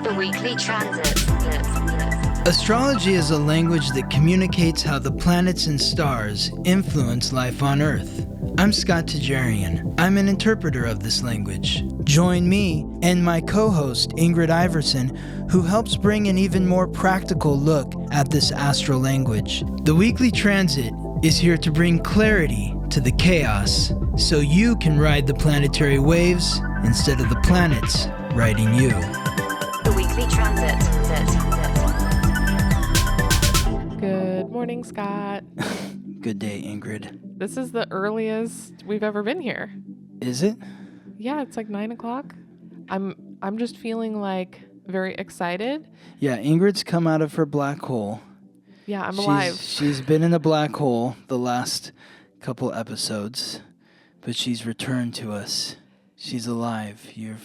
The weekly transit. Astrology is a language that communicates how the planets and stars influence life on Earth. I'm Scott Tajarian. I'm an interpreter of this language. Join me and my co-host Ingrid Iverson, who helps bring an even more practical look at this astral language. The weekly transit is here to bring clarity to the chaos, so you can ride the planetary waves instead of the planets riding you. The weekly transit. Good morning, Scott. Good day, Ingrid. This is the earliest we've ever been here. Is it? Yeah, it's like 9 o'clock. I'm just feeling like very excited. Yeah, Ingrid's come out of her black hole. Yeah, I'm alive. She's been in a black hole the last couple episodes, but she's returned to us. She's alive. You're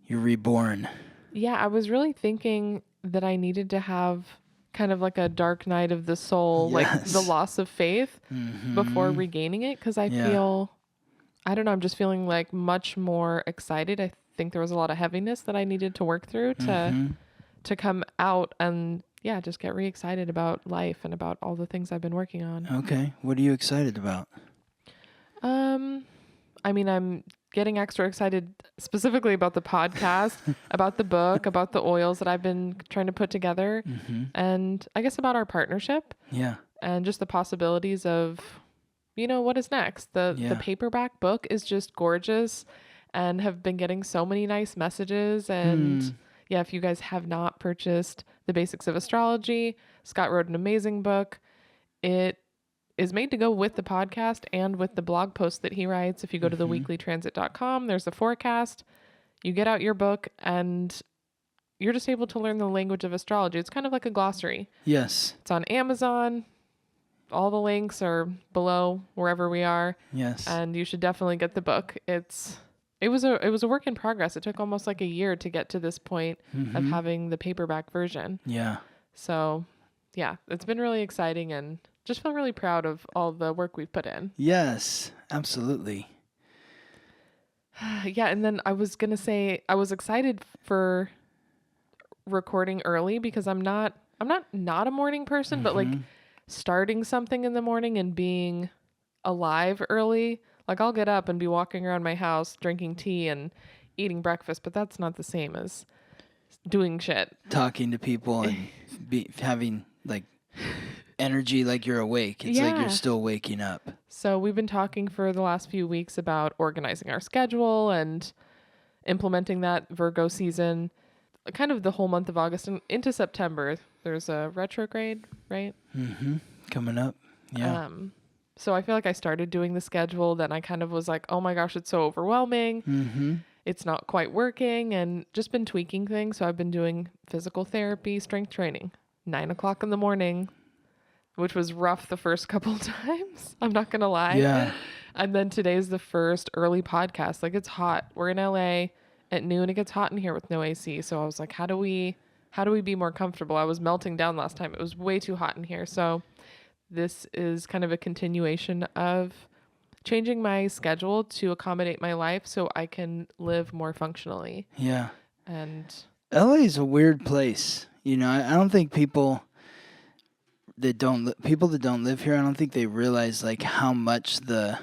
reborn. Yeah, I was really thinking that I needed to have kind of like a dark night of the soul, like the loss of faith before regaining it, because I feel, I don't know, I'm just feeling like much more excited. I think there was a lot of heaviness that I needed to work through to come out and just get re-excited about life and about all the things I've been working on. Okay. What are you excited about? I mean, I'm getting extra excited specifically about the podcast, about the book, about the oils that I've been trying to put together, and I guess about our partnership. Yeah. And just the possibilities of, what is next. The paperback book is just gorgeous and have been getting so many nice messages. And if you guys have not purchased The Basics of Astrology, Scott wrote an amazing book. It is made to go with the podcast and with the blog post that he writes. If you go to theweeklytransit.com, there's a forecast. You get out your book and you're just able to learn the language of astrology. It's kind of like a glossary. Yes. It's on Amazon. All the links are below wherever we are. Yes. And you should definitely get the book. It was a work in progress. It took almost like a year to get to this point of having the paperback version. Yeah. So, it's been really exciting and just feel really proud of all the work we've put in. Yes, absolutely. And then I was going to say I was excited for recording early because I'm not a morning person, but like starting something in the morning and being alive early, like I'll get up and be walking around my house drinking tea and eating breakfast, but that's not the same as doing shit. Talking to people and having like energy like you're awake. It's like you're still waking up. So we've been talking for the last few weeks about organizing our schedule and implementing that Virgo season, kind of the whole month of August and into September. There's a retrograde, right? Coming up. Yeah. So I feel like I started doing the schedule, then I kind of was like, oh my gosh, it's so overwhelming. It's not quite working, and just been tweaking things. So I've been doing physical therapy, strength training, 9 o'clock in the morning, which was rough the first couple times. I'm not going to lie. Yeah. And then today's the first early podcast. Like, it's hot. We're in LA at noon. It gets hot in here with no AC. So I was like, how do we be more comfortable? I was melting down last time. It was way too hot in here. So this is kind of a continuation of changing my schedule to accommodate my life so I can live more functionally. Yeah. And LA is a weird place. I don't think people that don't live here, I don't think they realize like how much the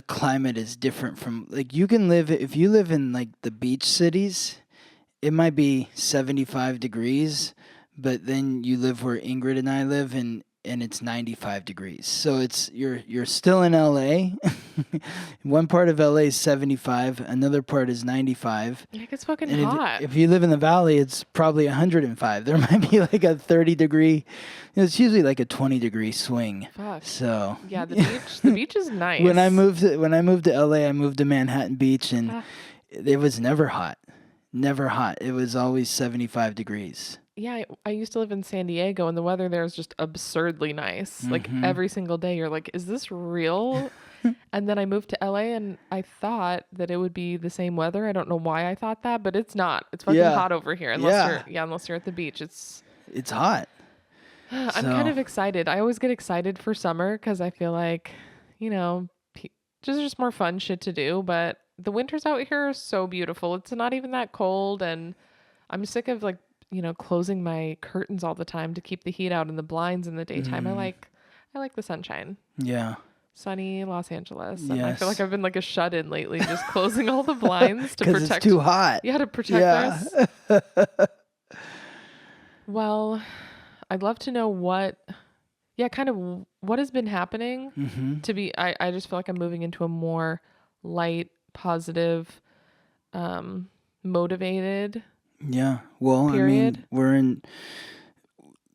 climate is different from, like, if you live in like the beach cities, it might be 75 degrees, but then you live where Ingrid and I live and it's 95 degrees. So you're still in LA. One part of LA is 75, another part is 95. it gets fucking and hot. If you live in the valley, it's probably 105. There might be like a 30 degree. It's usually like a 20 degree swing. Fuck. So yeah, the beach is nice. When I moved to LA, I moved to Manhattan Beach, and it was never hot. Never hot. It was always 75 degrees. Yeah, I used to live in San Diego, and the weather there is just absurdly nice. Like, every single day, you're like, is this real? And then I moved to LA, and I thought that it would be the same weather. I don't know why I thought that, but it's not. It's fucking hot over here. Unless you're at the beach. It's hot. I'm kind of excited. I always get excited for summer because I feel like, there's just more fun shit to do. But the winters out here are so beautiful. It's not even that cold, and I'm sick of like, closing my curtains all the time to keep the heat out and the blinds in the daytime. I like the sunshine. Yeah. Sunny Los Angeles. And I feel like Yes. I've been like a shut-in lately, just closing all the blinds to 'Cause protect. it's too hot. Yeah, to protect Yeah. us. Well, I'd love to know what has been happening Mm-hmm. to be. I just feel like I'm moving into a more light, positive, motivated Yeah. Well, period. I mean,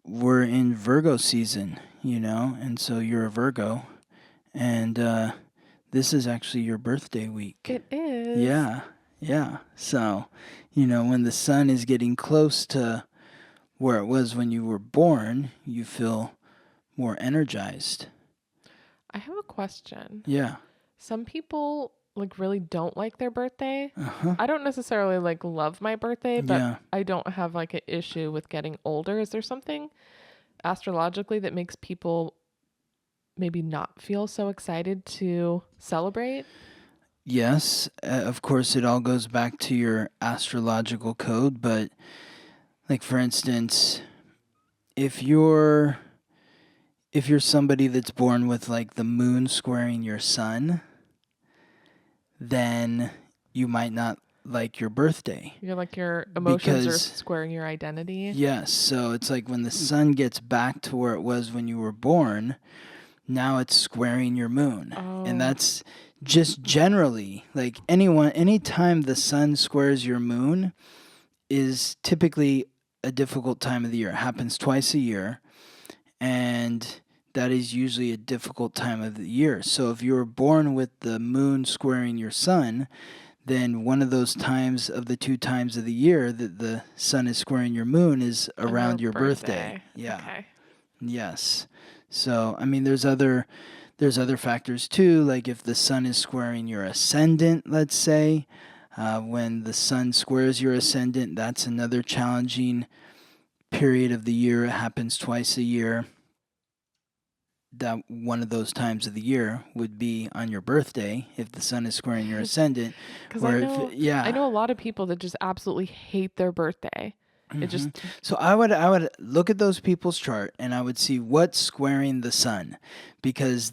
we're in Virgo season, and so you're a Virgo, and this is actually your birthday week. It is. Yeah. Yeah. So, when the sun is getting close to where it was when you were born, you feel more energized. I have a question. Yeah. Some people like really don't like their birthday. Uh-huh. I don't necessarily like love my birthday, but Yeah. I don't have like an issue with getting older. Is there something astrologically that makes people maybe not feel so excited to celebrate? Yes, of course, it all goes back to your astrological code, but like for instance, if you're somebody that's born with like the moon squaring your sun, then you might not like your birthday. You're like your emotions are Because- squaring your identity. Yes, so it's like when the sun gets back to where it was when you were born, now it's squaring your moon. Oh. And that's just generally like anytime the sun squares your moon is typically a difficult time of the year. It happens twice a year, and that is usually a difficult time of the year. So if you were born with the moon squaring your sun, then one of those times of the 2 times of the year that the sun is squaring your moon is around your birthday. Yeah. Okay. Yes. So, I mean, there's other factors too, like if the sun is squaring your ascendant, let's say, when the sun squares your ascendant, that's another challenging period of the year. It happens twice a year. That one of those times of the year would be on your birthday if the sun is squaring your ascendant. Because I know a lot of people that just absolutely hate their birthday. It just So I would look at those people's chart and I would see what's squaring the sun, because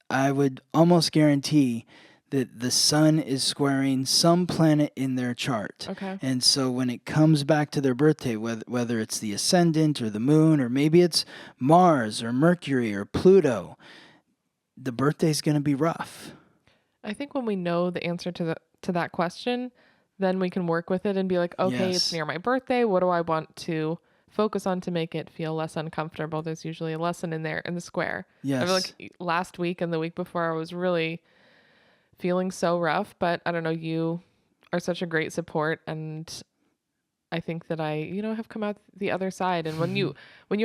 I would almost guarantee that the sun is squaring some planet in their chart. Okay. And so when it comes back to their birthday, whether it's the ascendant or the moon, or maybe it's Mars or Mercury or Pluto, the birthday's going to be rough. I think when we know the answer to that question, then we can work with it and be like, okay, Yes. It's near my birthday. What do I want to focus on to make it feel less uncomfortable? There's usually a lesson in there in the square. Yes. I feel like last week and the week before, I was really feeling so rough, but I don't know, you are such a great support, and I think that I, have come out the other side. And when you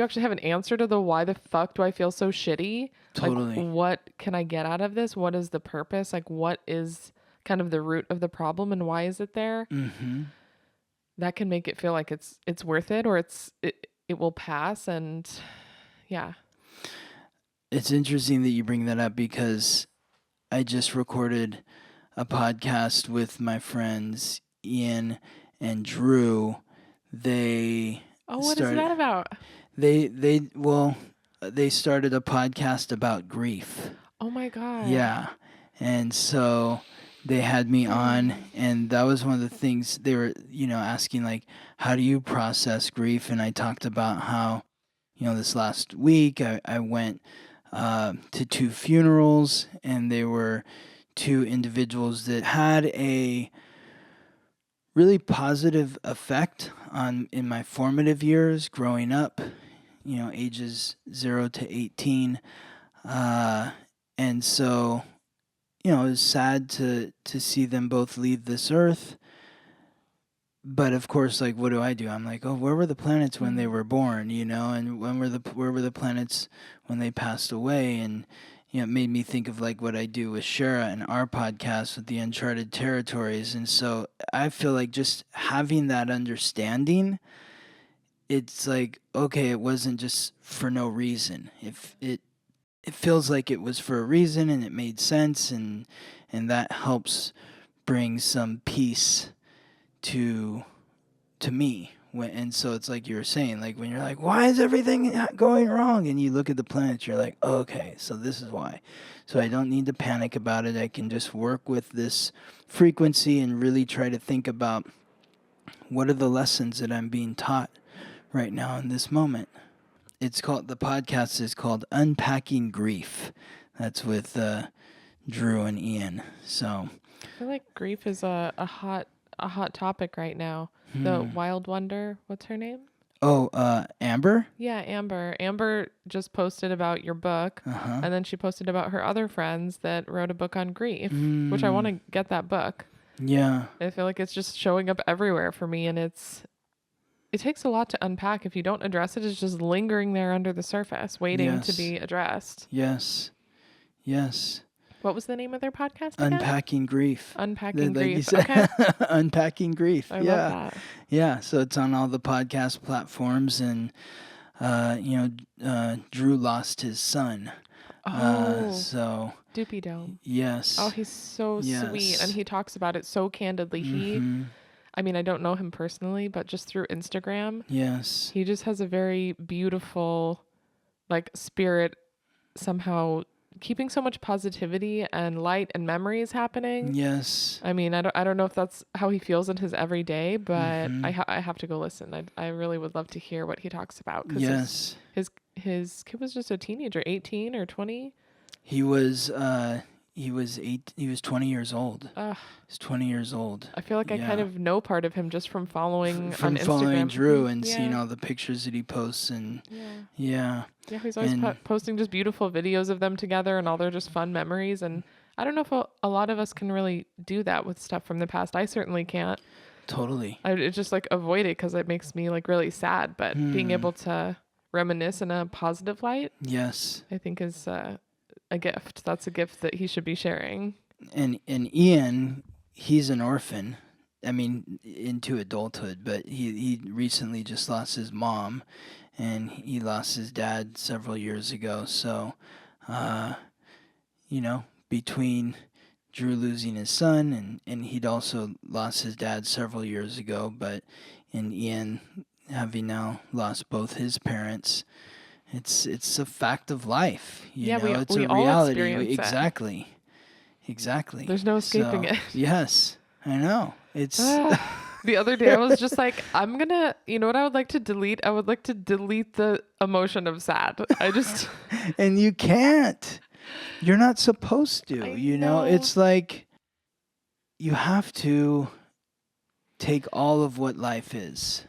actually have an answer to the why the fuck do I feel so shitty? Totally. Like, what can I get out of this? What is the purpose? Like, what is kind of the root of the problem and why is it there? Mm-hmm. That can make it feel like it's worth it, or it will pass. And yeah. It's interesting that you bring that up, because I just recorded a podcast with my friends Ian and Drew. What is that about? They started a podcast about grief. Oh my God. Yeah. And so they had me on, and that was one of the things they were, asking, like, how do you process grief? And I talked about how, this last week I went to 2 funerals, and they were 2 individuals that had a really positive effect in my formative years growing up, ages 0 to 18. And so, it was sad to see them both leave this earth. But of course, like, what do? I'm like, oh, where were the planets when they were born, and where were the planets when they passed away? And, it made me think of like what I do with Shara and our podcast with the Uncharted Territories. And so I feel like just having that understanding, it's like, okay, it wasn't just for no reason. If it feels like it was for a reason and it made sense, and that helps brings some peace to me. And so it's like you were saying, like when you're like, why is everything going wrong? And you look at the planets, you're like, okay, so this is why. So I don't need to panic about it. I can just work with this frequency and really try to think about what are the lessons that I'm being taught right now in this moment. The podcast is called Unpacking Grief. That's with Drew and Ian. So I feel like grief is a hot topic right now. The Wild Wonder, what's her name? Oh, Amber? Yeah, Amber. Amber just posted about your book, and then she posted about her other friends that wrote a book on grief, which I want to get that book. Yeah. I feel like it's just showing up everywhere for me, and it takes a lot to unpack. If you don't address it, it's just lingering there under the surface, waiting to be addressed. Yes. Yes. What was the name of their podcast again? Unpacking Grief. Unpacking like Grief. You said. Okay. Unpacking Grief. I love that. Yeah. So it's on all the podcast platforms, and Drew lost his son. So Doopy Dome. Yes. Oh, he's so sweet, and he talks about it so candidly. I mean, I don't know him personally, but just through Instagram, yes, he just has a very beautiful, like, spirit, somehow keeping so much positivity and light and memories happening. Yes. I mean, I don't know if that's how he feels in his everyday, but I have to go listen. I really would love to hear what he talks about. Yes. His kid was just a teenager, 18 or 20. He was 20 years old. He's 20 years old. I feel like I kind of know part of him just from following from on Instagram. Following Drew and seeing all the pictures that he posts, and yeah, he's always posting just beautiful videos of them together and all their just fun memories. And I don't know if a lot of us can really do that with stuff from the past. I certainly can't. Totally. I just like avoid it because it makes me like really sad. But being able to reminisce in a positive light, yes, I think is a gift. That's a gift that he should be sharing. And Ian, he's an orphan. I mean, into adulthood, but he recently just lost his mom, and he lost his dad several years ago. So, between Drew losing his son and he'd also lost his dad several years ago, and Ian having now lost both his parents, it's a fact of life. It's we a all reality. experience Exactly. There's no escaping it. Yes, I know. It's the other day I was just like, I'm gonna, you know what I would like to delete? I would like to delete the emotion of sad. I just and you can't. You're not supposed to. You know, it's like you have to take all of what life is.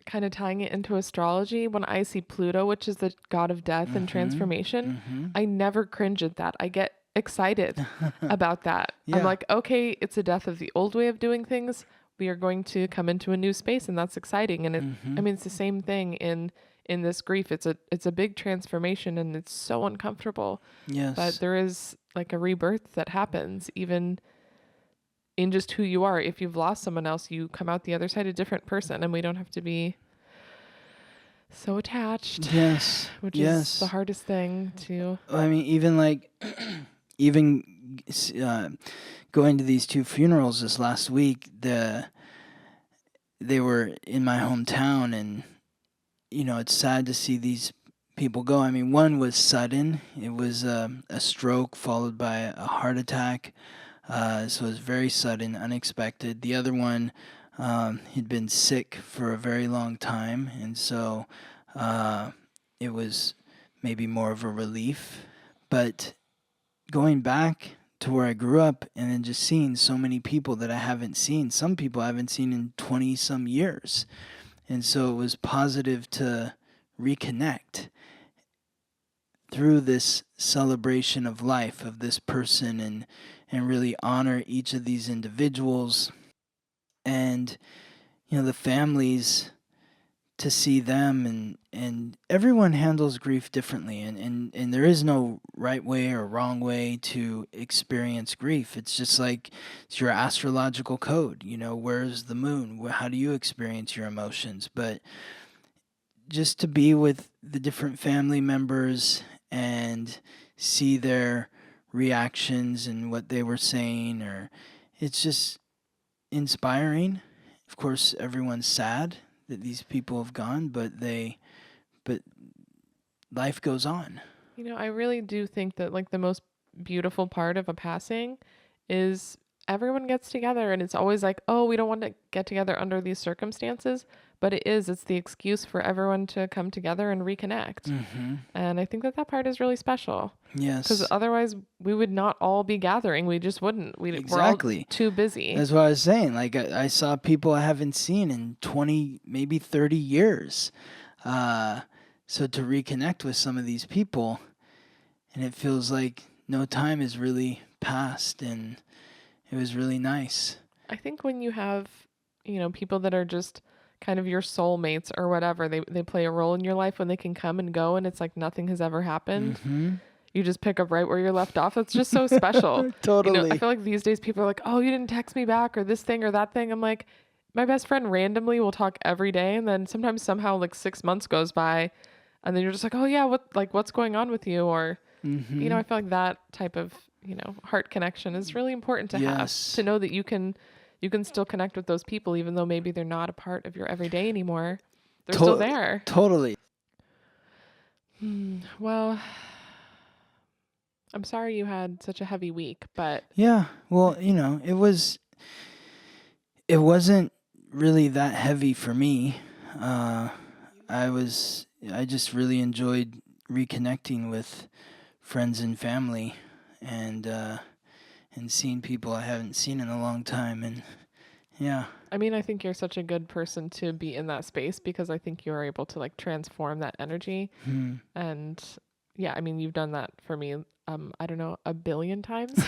Kind of tying it into astrology, when I see Pluto, which is the god of death and transformation, I never cringe at that. I get excited about that. I'm like, okay, it's a death of the old way of doing things. We are going to come into a new space, and that's exciting. And I mean, it's the same thing in this grief. It's a big transformation, and it's so uncomfortable. Yes. But there is like a rebirth that happens even in just who you are. If you've lost someone else, you come out the other side a different person, and we don't have to be so attached. Yes. Which is the hardest thing to. I mean, even going to these two funerals this last week, they were in my hometown, and it's sad to see these people go. I mean, one was sudden. It was a stroke followed by a heart attack. So it was very sudden, unexpected. The other one, he'd been sick for a very long time, and so it was maybe more of a relief. But going back to where I grew up and then just seeing so many people that I haven't seen, some people I haven't seen in 20-some years. And so it was positive to reconnect through this celebration of life of this person and really honor each of these individuals and the families, to see them, and everyone handles grief differently, and there is no right way or wrong way to experience grief. It's just like it's your astrological code. Where's the moon? How do you experience your emotions? But just to be with the different family members and see their reactions and what they were saying, or it's just inspiring. Of course, everyone's sad that these people have gone, but life goes on. I really do think that like the most beautiful part of a passing is everyone gets together, and it's always like, oh, we don't want to get together under these circumstances, but it's the excuse for everyone to come together and reconnect. Mm-hmm. And I think that part is really special. Yes. Because otherwise we would not all be gathering. We just wouldn't. Exactly. We're all too busy. That's what I was saying. Like I saw people I haven't seen in 20, maybe 30 years. So to reconnect with some of these people, and it feels like no time has really passed, and it was really nice. I think when you have, people that are just kind of your soulmates or whatever, they play a role in your life when they can come and go, and it's like nothing has ever happened. Mm-hmm. You just pick up right where you're left off. It's just so special. Totally. I feel like these days people are like, oh, you didn't text me back or this thing or that thing. I'm like, my best friend randomly will talk every day, and then sometimes somehow like 6 months goes by, and then you're just like, oh yeah, what's going on with you? Or, Mm-hmm. I feel like that type of, heart connection is really important to have, to know that you can still connect with those people, even though maybe they're not a part of your everyday anymore. They're still there. Totally. Well, I'm sorry you had such a heavy week, but yeah, well, it wasn't really that heavy for me. I just really enjoyed reconnecting with friends and family, and seeing people I haven't seen in a long time, and yeah. I mean, I think you're such a good person to be in that space, because I think you're able to like transform that energy. And yeah, I mean, you've done that for me, I don't know, 1 billion times.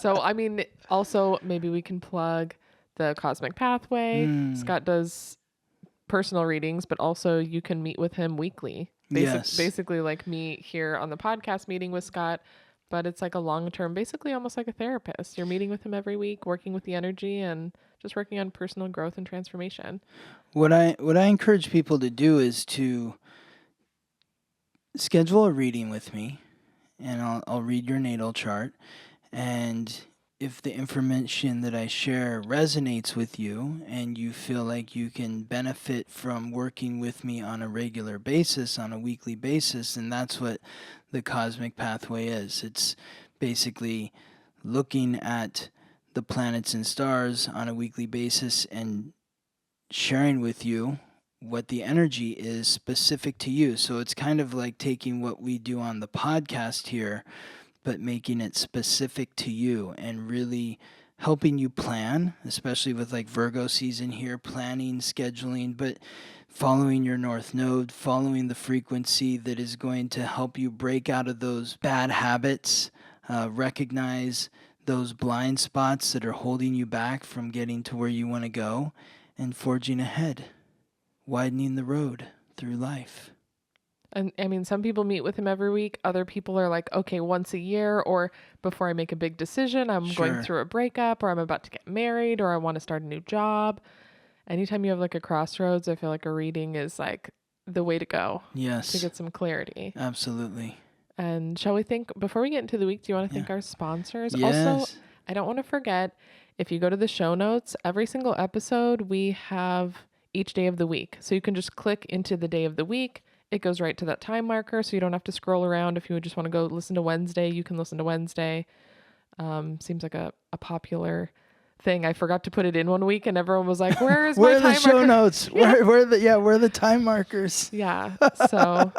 So, I mean, also maybe we can plug the Cosmic Pathway. Scott does personal readings, but also you can meet with him weekly. Basically like me here on the podcast meeting with Scott, but it's like a long-term, basically almost like a therapist. You're meeting with him every week, working with the energy and just working on personal growth and transformation. What I encourage people to do is to schedule a reading with me, and I'll read your natal chart, and if the information that I share resonates with you and you feel like you can benefit from working with me on a regular basis, on a weekly basis, and that's what the Cosmic Pathway is. It's basically looking at the planets and stars on a weekly basis and sharing with you what the energy is specific to you. So it's kind of like taking what we do on the podcast here, but making it specific to you and really helping you plan, especially with like Virgo season here, planning, scheduling, but following your North Node, following the frequency that is going to help you break out of those bad habits, recognize those blind spots that are holding you back from getting to where you want to go, and forging ahead, widening the road through life. And I mean, some people meet with him every week. Other people are like, okay, once a year, or before I make a big decision, I'm going through a breakup, or I'm about to get married, or I want to start a new job. Anytime you have like a crossroads, I feel like a reading is like the way to go. Yes. To get some clarity. Absolutely. And shall we before we get into the week, do you want to thank our sponsors? Yes. Also, I don't want to forget, if you go to the show notes, every single episode, we have each day of the week. So you can just click into the day of the week. It goes right to that time marker, so you don't have to scroll around. If you just want to go listen to Wednesday, you can listen to Wednesday. Seems like a popular thing. I forgot to put it in one week, and everyone was like, "Where is my time marker?" Where are the show notes? Where are the time markers? Yeah. So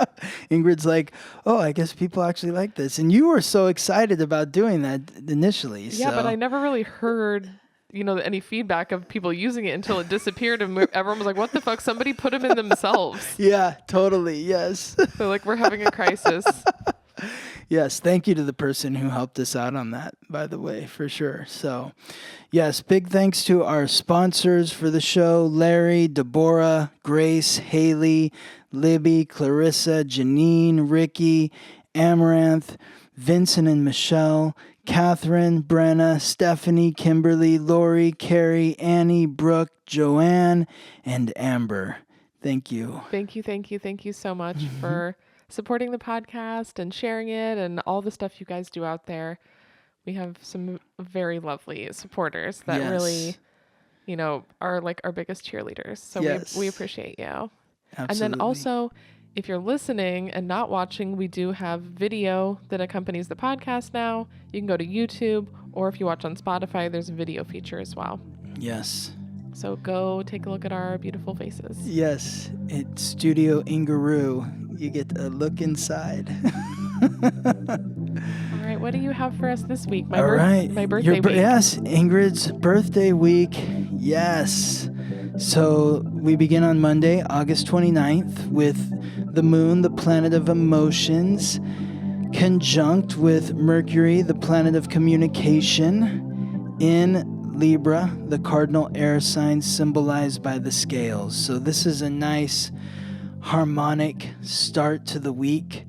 Ingrid's like, "Oh, I guess people actually like this," and you were so excited about doing that initially. Yeah, but I never really heard any feedback of people using it until it disappeared, and everyone was like, what the fuck, somebody put them in themselves. Yeah, totally. Yes. So like, we're having a crisis. Yes, thank you to the person who helped us out on that, by the way, for sure. So yes, big thanks to our sponsors for the show: Larry, Deborah, Grace, Haley, Libby, Clarissa, Janine, Ricky, Amaranth, Vincent and Michelle, Catherine, Brenna, Stephanie, Kimberly, Lori, Carrie, Annie, Brooke, Joanne, and Amber. Thank you. Thank you so much for supporting the podcast and sharing it and all the stuff you guys do out there. We have some very lovely supporters that really, are like our biggest cheerleaders. So we appreciate you. Absolutely. And then also, if you're listening and not watching, we do have video that accompanies the podcast now. You can go to YouTube, or if you watch on Spotify, there's a video feature as well. Yes. So go take a look at our beautiful faces. Yes, it's Studio Ingrid. You get a look inside. All right, what do you have for us this week? My birthday week. Yes, Ingrid's birthday week. Yes. So we begin on Monday, August 29th, with the moon, the planet of emotions, conjunct with Mercury, the planet of communication, in Libra, the cardinal air sign symbolized by the scales. So this is a nice harmonic start to the week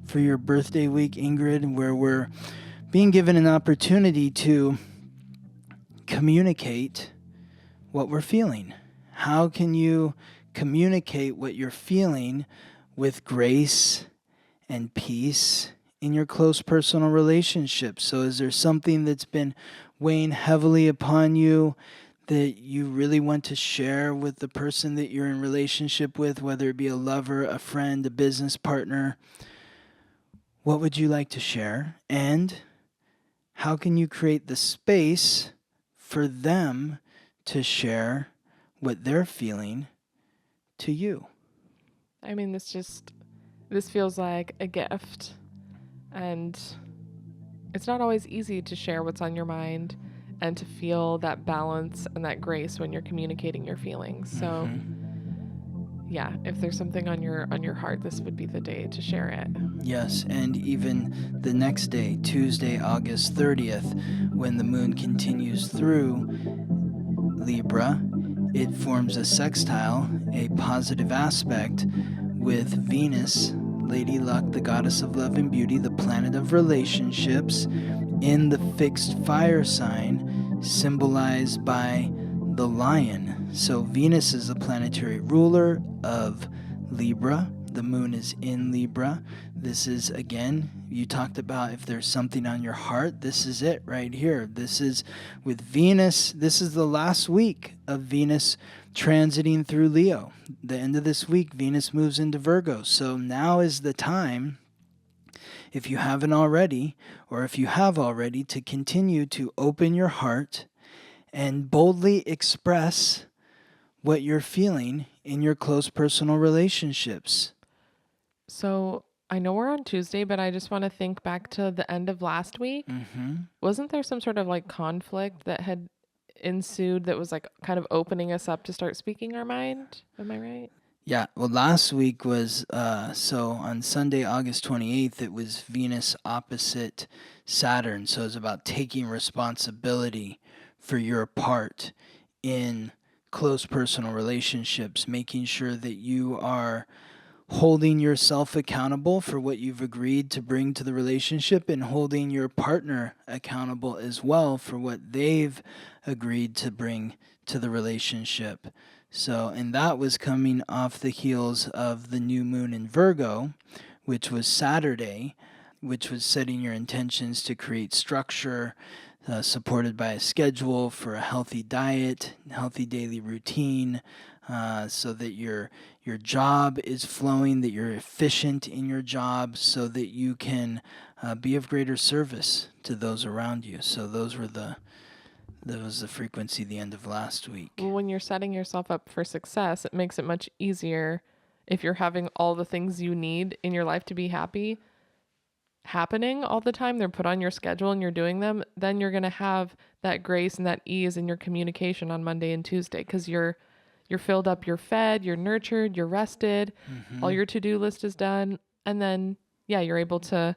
for your birthday week, Ingrid, where we're being given an opportunity to communicate what we're feeling. How can you communicate what you're feeling with grace and peace in your close personal relationships? So is there something that's been weighing heavily upon you that you really want to share with the person that you're in relationship with, whether it be a lover, a friend, a business partner? What would you like to share? And how can you create the space for them to share what they're feeling to you? I mean, this feels like a gift. And it's not always easy to share what's on your mind and to feel that balance and that grace when you're communicating your feelings. So yeah, if there's something on your heart, this would be the day to share it. Yes, and even the next day, Tuesday, August 30th, when the moon continues through Libra, it forms a sextile, a positive aspect with Venus, Lady Luck, the goddess of love and beauty, the planet of relationships, in the fixed fire sign symbolized by the lion. So Venus is the planetary ruler of Libra. The moon is in Libra. This is, again, you talked about if there's something on your heart, this is it right here. This is with Venus. This is the last week of Venus transiting through Leo. The end of this week, Venus moves into Virgo. So now is the time, if you haven't already, or if you have already, to continue to open your heart and boldly express what you're feeling in your close personal relationships. So I know we're on Tuesday, but I just want to think back to the end of last week. Wasn't there some sort of like conflict that had ensued that was like kind of opening us up to start speaking our mind? Am I right? Yeah, well, last week was, so on Sunday, August 28th, it was Venus opposite Saturn. So it's about taking responsibility for your part in close personal relationships, making sure that you are holding yourself accountable for what you've agreed to bring to the relationship and holding your partner accountable as well for what they've agreed to bring to the relationship. So, and that was coming off the heels of the new moon in Virgo, which was Saturday, which was setting your intentions to create structure, supported by a schedule for a healthy diet, healthy daily routine, so that your job is flowing, that you're efficient in your job, so that you can be of greater service to those around you. So that was the frequency the end of last week. Well, when you're setting yourself up for success, it makes it much easier if you're having all the things you need in your life to be happy happening all the time. They're put on your schedule and you're doing them. Then you're going to have that grace and that ease in your communication on Monday and Tuesday because you're filled up, you're fed, you're nurtured, you're rested, all your to-do list is done. And then, yeah, you're able to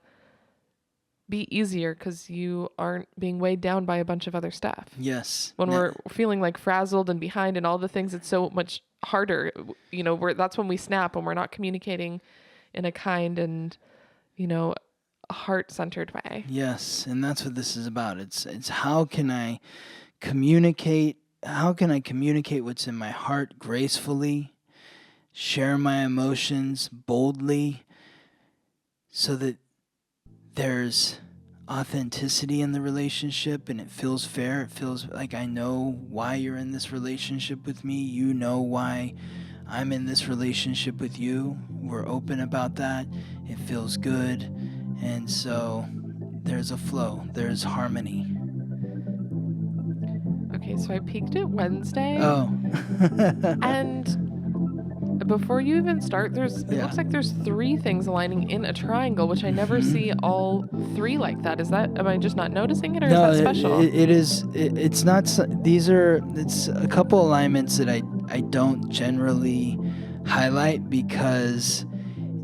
be easier because you aren't being weighed down by a bunch of other stuff. Yes. When we're feeling like frazzled and behind and all the things, it's so much harder. That's when we snap, when we're not communicating in a kind and, heart-centered way. Yes, and that's what this is about. It's how can I communicate? How can I communicate what's in my heart gracefully, share my emotions boldly, so that there's authenticity in the relationship and it feels fair. It feels like I know why you're in this relationship with me. You know why I'm in this relationship with you. We're open about that. It feels good. And so there's a flow, there's harmony. Okay, so I peeked at Wednesday. Oh. And before you even start, it looks like there's 3 things aligning in a triangle, which I never see all 3 like that. Am I just not noticing it, or No, is that special? it is. It's not. It's a couple alignments that I don't generally highlight because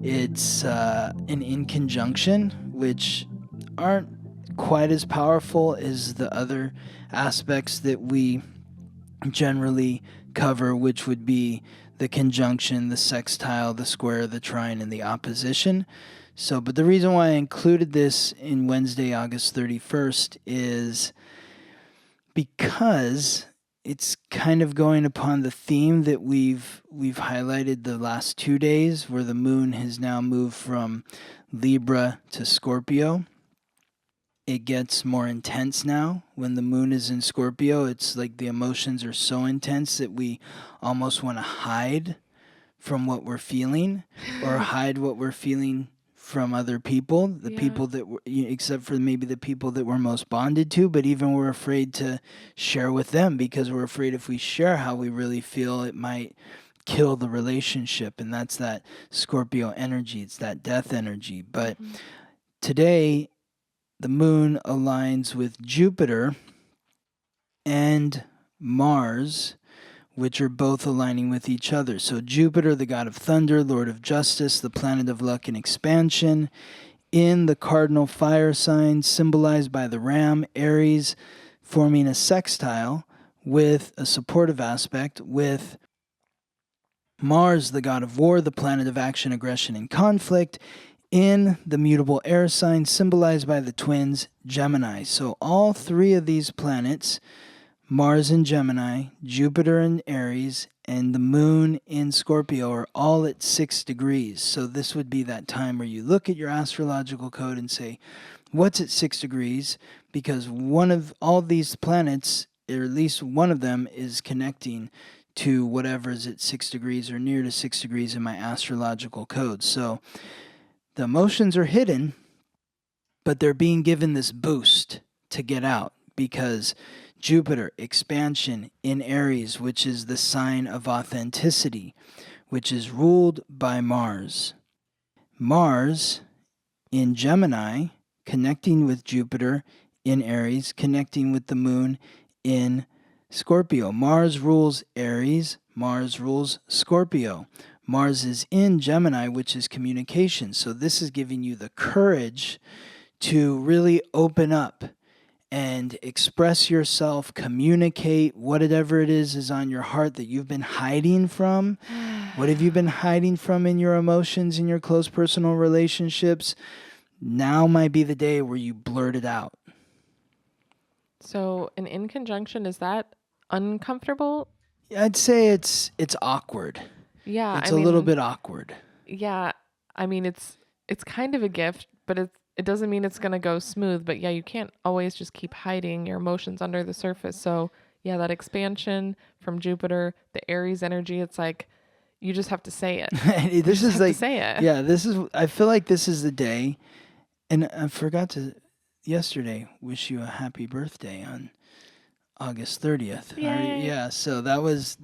it's an in conjunction, which aren't quite as powerful as the other aspects that we generally cover, which would be the conjunction, the sextile, the square, the trine, and the opposition. So, but the reason why I included this in Wednesday, August 31st is because it's kind of going upon the theme that we've highlighted the last 2 days, where the moon has now moved from Libra to Scorpio. It gets more intense now when the moon is in Scorpio. It's like the emotions are so intense that we almost want to hide from what we're feeling or hide what we're feeling from other people, people that except for maybe the people that we're most bonded to, but even we're afraid to share with them because we're afraid if we share how we really feel, it might kill the relationship. And that's that Scorpio energy. It's that death energy. But today, the moon aligns with Jupiter and Mars, which are both aligning with each other. So Jupiter, the god of thunder, lord of justice, the planet of luck and expansion, in the cardinal fire sign symbolized by the ram, Aries, forming a sextile with a supportive aspect with Mars, the god of war, the planet of action, aggression, and conflict, in the mutable air sign symbolized by the twins, Gemini. So all 3 of these planets, Mars in Gemini, Jupiter in Aries, and the moon in Scorpio, are all at 6 degrees. So this would be that time where you look at your astrological code and say, what's at 6 degrees? Because one of all these planets, or at least one of them, is connecting to whatever is at 6 degrees or near to 6 degrees in my astrological code. So the emotions are hidden, but they're being given this boost to get out because Jupiter, expansion in Aries, which is the sign of authenticity, which is ruled by Mars. Mars in Gemini, connecting with Jupiter in Aries, connecting with the moon in Scorpio. Mars rules Aries, Mars rules Scorpio. Mars is in Gemini, which is communication. So this is giving you the courage to really open up and express yourself, communicate whatever it is on your heart that you've been hiding from. What have you been hiding from in your emotions, in your close personal relationships? Now might be the day where you blurt it out. So an in conjunction, is that uncomfortable? I'd say it's awkward. Yeah, it's a little bit awkward. Yeah, I mean it's kind of a gift, but it doesn't mean it's gonna go smooth. But yeah, you can't always just keep hiding your emotions under the surface. So yeah, that expansion from Jupiter, the Aries energy, it's like you just have to say it. This is like say it. Yeah, I feel like this is the day, and I forgot to yesterday wish you a happy birthday on August 30th. Yay. Yeah, so that was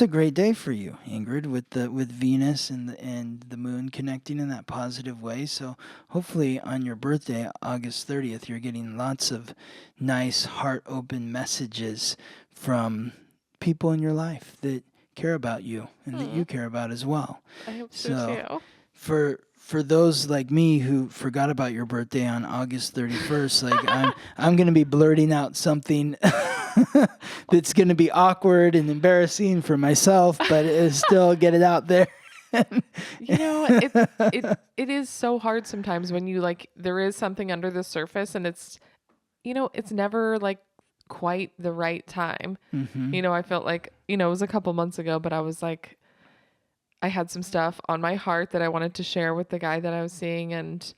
a great day for you, Ingrid, with Venus and the moon connecting in that positive way. So hopefully on your birthday, August 30th, you're getting lots of nice heart-open messages from people in your life that care about you and that you care about as well. I hope so too. For those like me who forgot about your birthday on August 31st, like I'm going to be blurting out something that's going to be awkward and embarrassing for myself, but still get it out there. It is so hard sometimes when you there is something under the surface and it's never like quite the right time. I felt like, it was a couple months ago, but I was like, I had some stuff on my heart that I wanted to share with the guy that I was seeing, and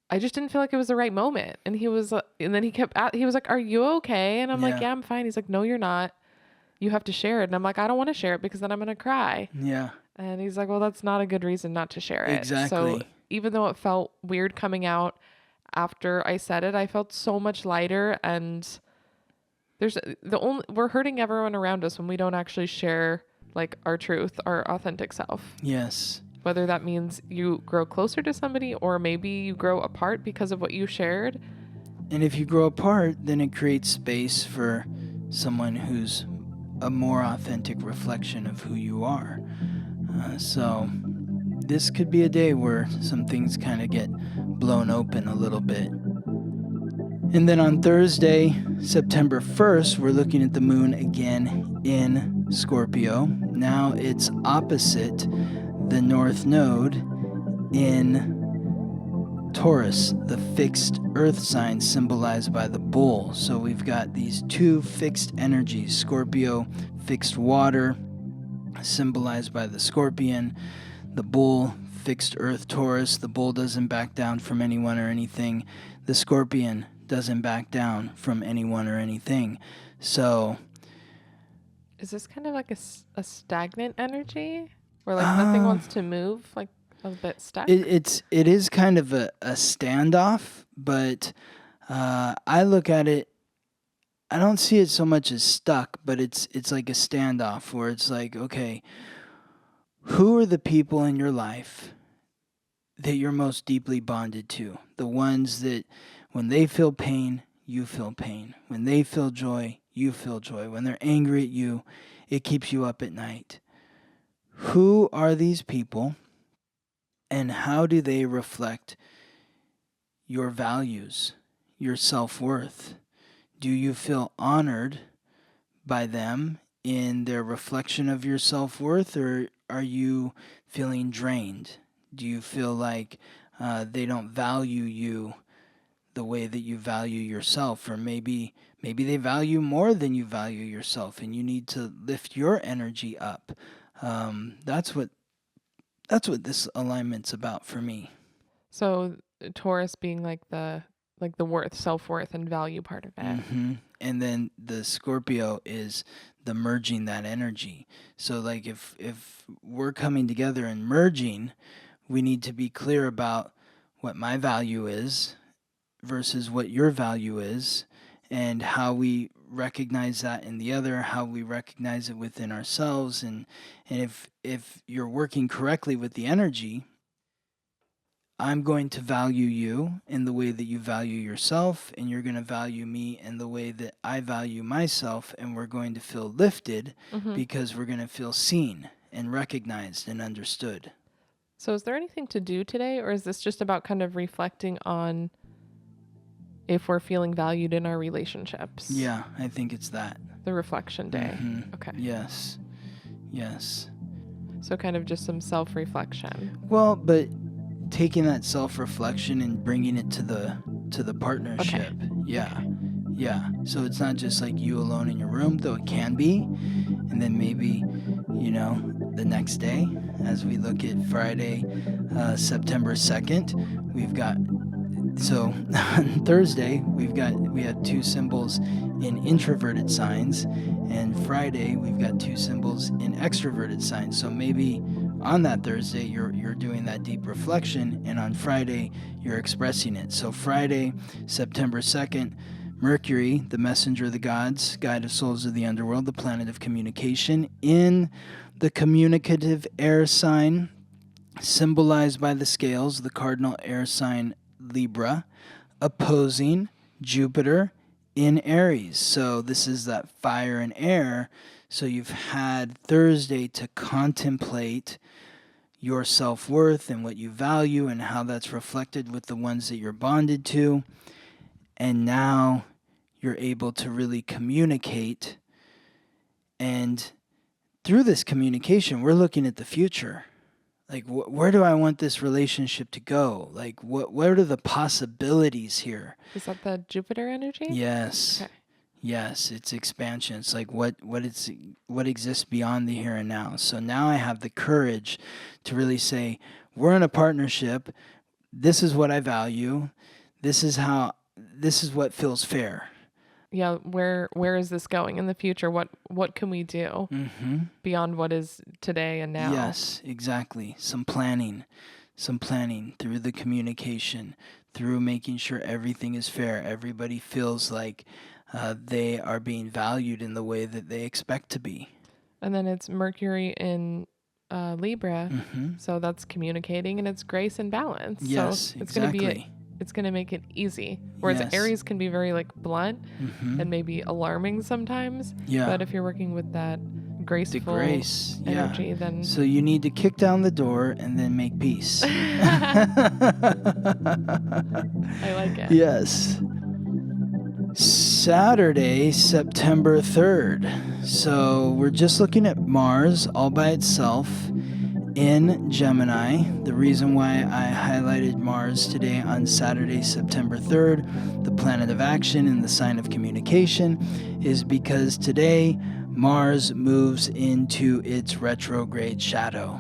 I just didn't feel like it was the right moment. And he was, and then he was like, "Are you okay?" And I'm like, "Yeah, I'm fine." He's like, "No, you're not. You have to share it." And I'm like, "I don't want to share it because then I'm going to cry." Yeah. And he's like, "Well, that's not a good reason not to share it." Exactly. So even though it felt weird coming out after I said it, I felt so much lighter. And we're hurting everyone around us when we don't actually share like our truth, our authentic self. Yes. Whether that means you grow closer to somebody or maybe you grow apart because of what you shared. And if you grow apart, then it creates space for someone who's a more authentic reflection of who you are. So this could be a day where some things kind of get blown open a little bit. And then on Thursday, September 1st, we're looking at the moon again in Scorpio. Now it's opposite the North Node in Taurus, the fixed earth sign symbolized by the bull. So we've got these two fixed energies. Scorpio, fixed water, symbolized by the scorpion. The bull, fixed earth Taurus. The bull doesn't back down from anyone or anything. The scorpion doesn't back down from anyone or anything. So is this kind of like a stagnant energy where like nothing wants to move, like a bit stuck? It is kind of a standoff, but I look at it, I don't see it so much as stuck, but it's like a standoff where it's like, okay, who are the people in your life that you're most deeply bonded to? The ones that when they feel pain, you feel pain. When they feel joy, you feel joy. When they're angry at you, it keeps you up at night. Who are these people, and how do they reflect your values, your self-worth? Do you feel honored by them in their reflection of your self-worth, or are you feeling drained? Do you feel like they don't value you the way that you value yourself, or maybe they value more than you value yourself, and you need to lift your energy up? That's what this alignment's about for me. So Taurus being like the self-worth and value part of it. Mm-hmm. And then the Scorpio is the merging that energy. So like if we're coming together and merging, we need to be clear about what my value is versus what your value is, and how we recognize that in the other, how we recognize it within ourselves, and if you're working correctly with the energy, I'm going to value you in the way that you value yourself, and you're going to value me in the way that I value myself, and we're going to feel lifted because we're going to feel seen and recognized and understood. So is there anything to do today, or is this just about kind of reflecting on if we're feeling valued in our relationships? Yeah, I think it's that. The reflection day. Mm-hmm. Okay. Yes. So kind of just some self-reflection. Well, but taking that self-reflection and bringing it to the partnership. Okay. Yeah. So it's not just like you alone in your room, though it can be. And then maybe, the next day, as we look at Friday, September 2nd, we've got, so on Thursday, we had two symbols in introverted signs, and Friday we've got two symbols in extroverted signs. So maybe on that Thursday you're doing that deep reflection, and on Friday you're expressing it. So Friday, September 2nd, Mercury, the messenger of the gods, guide of souls of the underworld, the planet of communication, in the communicative air sign, symbolized by the scales, the cardinal air sign Libra, opposing Jupiter in Aries. So this is that fire and air. So you've had Thursday to contemplate your self-worth and what you value and how that's reflected with the ones that you're bonded to. And now you're able to really communicate. And through this communication, we're looking at the future. Like, where do I want this relationship to go? Like, what are the possibilities here? Is that the Jupiter energy? Yes. Okay. Yes, it's expansion. It's like what exists beyond the here and now. So now I have the courage to really say, we're in a partnership. This is what I value. This is what feels fair. Yeah, where is this going in the future? What can we do beyond what is today and now? Yes, exactly. Some planning through the communication, through making sure everything is fair. Everybody feels like they are being valued in the way that they expect to be. And then it's Mercury in Libra, so that's communicating, and it's grace and balance. Yes, so it's exactly. It's gonna make it easy. Whereas Yes. Aries can be very like blunt and maybe alarming sometimes. Yeah. But if you're working with that graceful grace, energy, then So you need to kick down the door and then make peace. I like it. Yes. Saturday, September 3rd. So we're just looking at Mars all by itself in Gemini. The reason why I highlighted Mars today on Saturday, September 3rd, the planet of action in the sign of communication, is because today Mars moves into its retrograde shadow.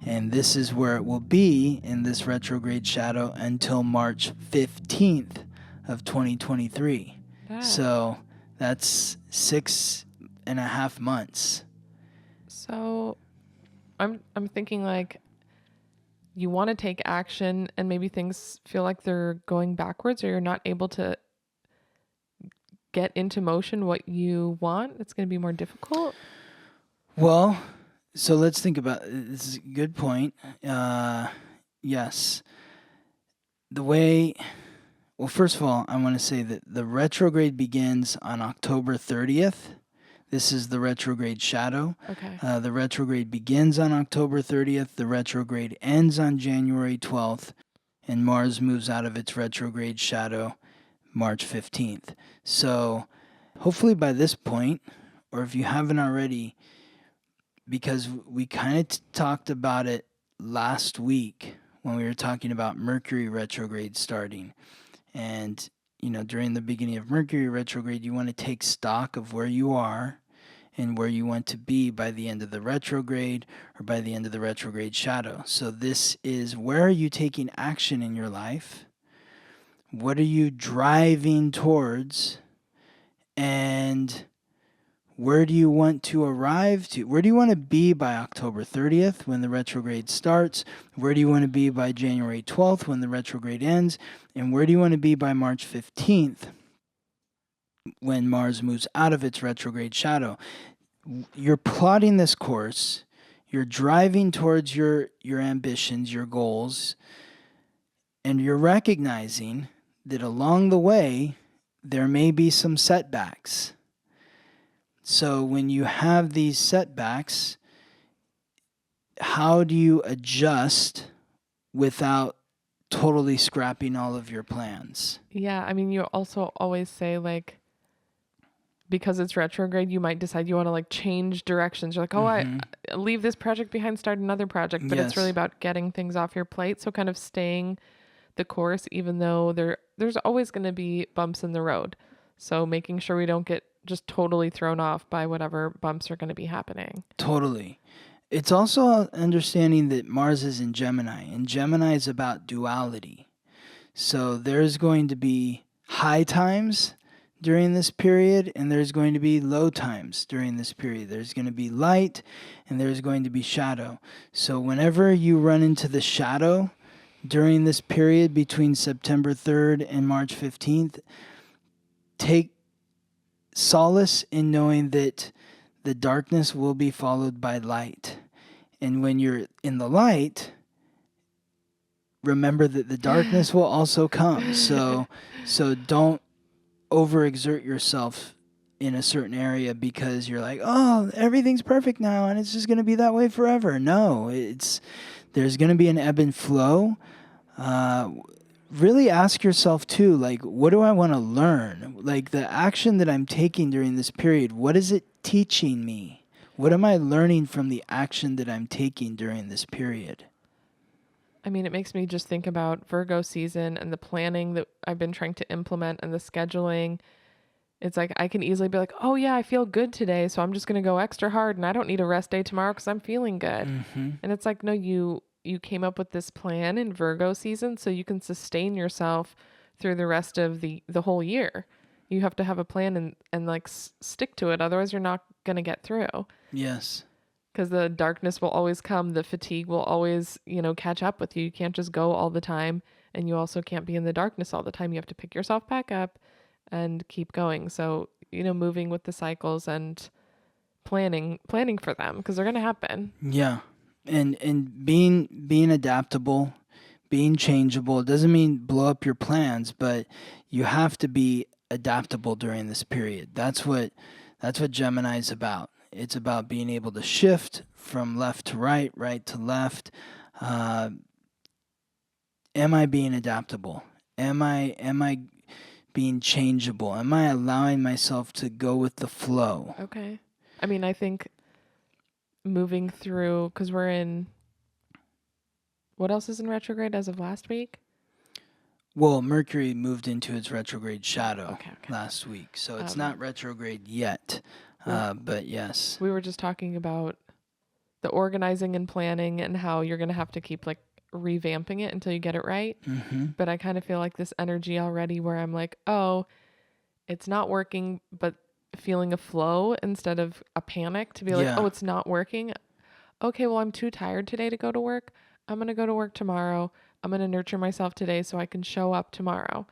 And this is where it will be in this retrograde shadow until March 15th of 2023. So that's 6.5 months. So I'm thinking like you want to take action and maybe things feel like they're going backwards or you're not able to get into motion what you want. It's going to be more difficult. Well, so let's think about this. Is a good point. Yes. Well, first of all, I want to say that the retrograde begins on October 30th. This is the retrograde shadow. Okay. The retrograde begins on October 30th. The retrograde ends on January 12th. And Mars moves out of its retrograde shadow March 15th. So hopefully by this point, or if you haven't already, because we kind of talked about it last week when we were talking about Mercury retrograde starting. And, during the beginning of Mercury retrograde, you want to take stock of where you are and where you want to be by the end of the retrograde or by the end of the retrograde shadow. So this is, where are you taking action in your life? What are you driving towards? And where do you want to arrive to? Where do you want to be by October 30th when the retrograde starts? Where do you want to be by January 12th when the retrograde ends? And where do you want to be by March 15th when Mars moves out of its retrograde shadow? You're plotting this course. You're driving towards your ambitions, your goals, and you're recognizing that along the way, there may be some setbacks. So when you have these setbacks, how do you adjust without totally scrapping all of your plans? Yeah, I mean, you also always say like, because it's retrograde, you might decide you want to like change directions. You're like, oh, I leave this project behind, start another project. But it's really about getting things off your plate. So kind of staying the course, even though there's always going to be bumps in the road. So making sure we don't get just totally thrown off by whatever bumps are going to be happening. Totally. It's also understanding that Mars is in Gemini, and Gemini is about duality. So there's going to be high times during this period, and there's going to be low times during this period. There's going to be light, and there's going to be shadow. So whenever you run into the shadow during this period between September 3rd and March 15th, take solace in knowing that the darkness will be followed by light. And when you're in the light, remember that the darkness will also come. So don't overexert yourself in a certain area because you're like, oh, everything's perfect now and it's just going to be that way forever. No, there's going to be an ebb and flow. Really ask yourself too, like, what do I want to learn? Like the action that I'm taking during this period, what is it teaching me? What am I learning from the action that I'm taking during this period? I mean, it makes me just think about Virgo season and the planning that I've been trying to implement and the scheduling. It's like I can easily be like, oh yeah, I feel good today, so I'm just going to go extra hard and I don't need a rest day tomorrow because I'm feeling good. And it's like, no, you came up with this plan in Virgo season so you can sustain yourself through the rest of the whole year. You have to have a plan and like stick to it. Otherwise, you're not going to get through. Yes. Because the darkness will always come. The fatigue will always, catch up with you. You can't just go all the time. And you also can't be in the darkness all the time. You have to pick yourself back up and keep going. So, moving with the cycles and planning for them because they're going to happen. Yeah. And being adaptable, being changeable, it doesn't mean blow up your plans, but you have to be adaptable during this period. That's what Gemini is about. It's about being able to shift from left to right, right to left. Am I being adaptable? Am I being changeable? Am I allowing myself to go with the flow? Okay. I mean, I think moving through, because we're in, what else is in retrograde as of last week? Well, Mercury moved into its retrograde shadow Okay. last week, so it's not retrograde yet, but yes. We were just talking about the organizing and planning and how you're going to have to keep like revamping it until you get it right. Mm-hmm. But I kind of feel like this energy already where I'm like, oh, it's not working, but feeling a flow instead of a panic to be like, oh, it's not working. Okay, well, I'm too tired today to go to work. I'm going to go to work tomorrow. I'm going to nurture myself today so I can show up tomorrow.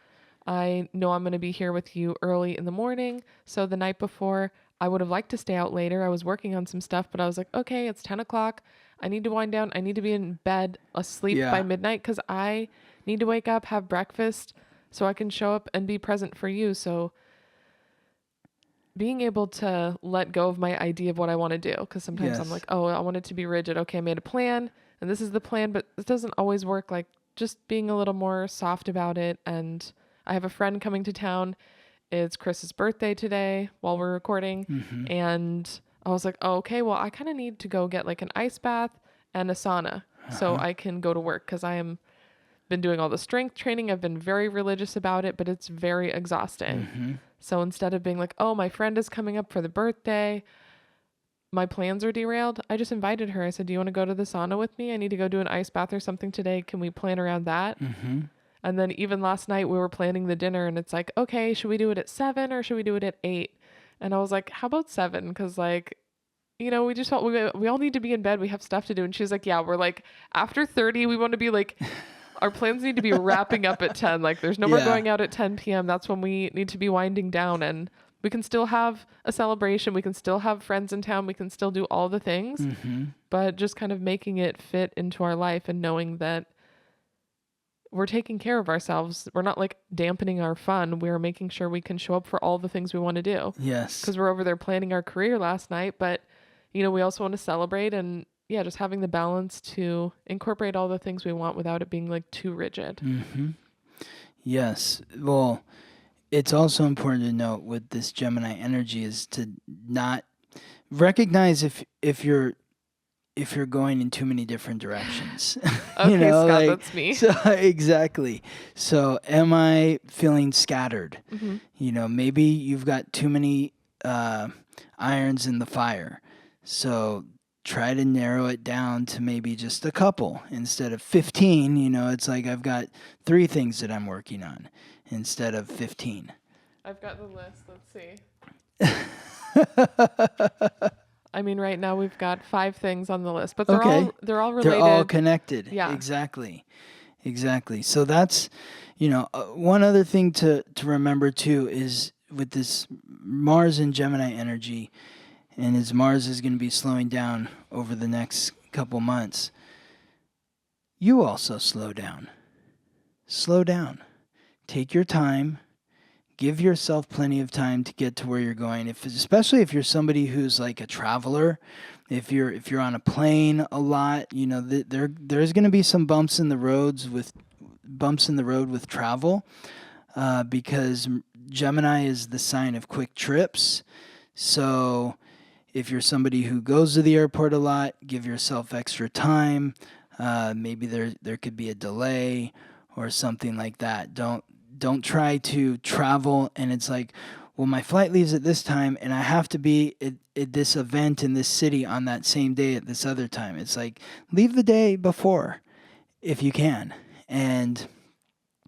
I know I'm going to be here with you early in the morning. So the night before, I would have liked to stay out later. I was working on some stuff, but I was like, okay, it's 10 o'clock. I need to wind down. I need to be in bed asleep by midnight because I need to wake up, have breakfast so I can show up and be present for you. So being able to let go of my idea of what I want to do, because sometimes I'm like, oh, I want it to be rigid. Okay, I made a plan and this is the plan, but it doesn't always work. Like just being a little more soft about it. And I have a friend coming to town. It's Chris's birthday today while we're recording. Mm-hmm. And I was like, oh, okay, well, I kind of need to go get like an ice bath and a sauna so I can go to work because I am been doing all the strength training. I've been very religious about it, but it's very exhausting. Mm-hmm. So instead of being like, oh, my friend is coming up for the birthday, my plans are derailed, I just invited her. I said, do you want to go to the sauna with me? I need to go do an ice bath or something today. Can we plan around that? Mm-hmm. And then even last night we were planning the dinner and it's like, okay, should we do it at 7 or should we do it at 8? And I was like, how about 7? Because like, we just we all need to be in bed. We have stuff to do. And she was like, yeah, we're like after 30, we want to be like, our plans need to be wrapping up at 10. Like there's no more going out at 10 p.m. That's when we need to be winding down and we can still have a celebration. We can still have friends in town. We can still do all the things, but just kind of making it fit into our life and knowing that we're taking care of ourselves. We're not like dampening our fun. We're making sure we can show up for all the things we want to do. Yes. Because we're over there planning our career last night, but we also want to celebrate and just having the balance to incorporate all the things we want without it being like too rigid. Mm-hmm. Yes. Well, it's also important to note with this Gemini energy is to not recognize if you're going in too many different directions. Okay, Scott, that's me. So, exactly. So am I feeling scattered? Mm-hmm. Maybe you've got too many irons in the fire. So try to narrow it down to maybe just a couple instead of 15. It's like I've got 3 things that I'm working on instead of 15. I've got the list. Let's see. I mean, right now we've got 5 things on the list, but they're all related. They're all connected. Yeah. Exactly. So that's, one other thing to remember too is with this Mars and Gemini energy, and as Mars is going to be slowing down over the next couple months, you also slow down. Slow down. Take your time. Give yourself plenty of time to get to where you're going. Especially if you're somebody who's like a traveler, if you're on a plane a lot, there's going to be some bumps in the road with travel, because Gemini is the sign of quick trips. So if you're somebody who goes to the airport a lot, give yourself extra time. Maybe there could be a delay or something like that. Don't try to travel and it's like, well, my flight leaves at this time and I have to be at this event in this city on that same day at this other time. It's like, leave the day before if you can. And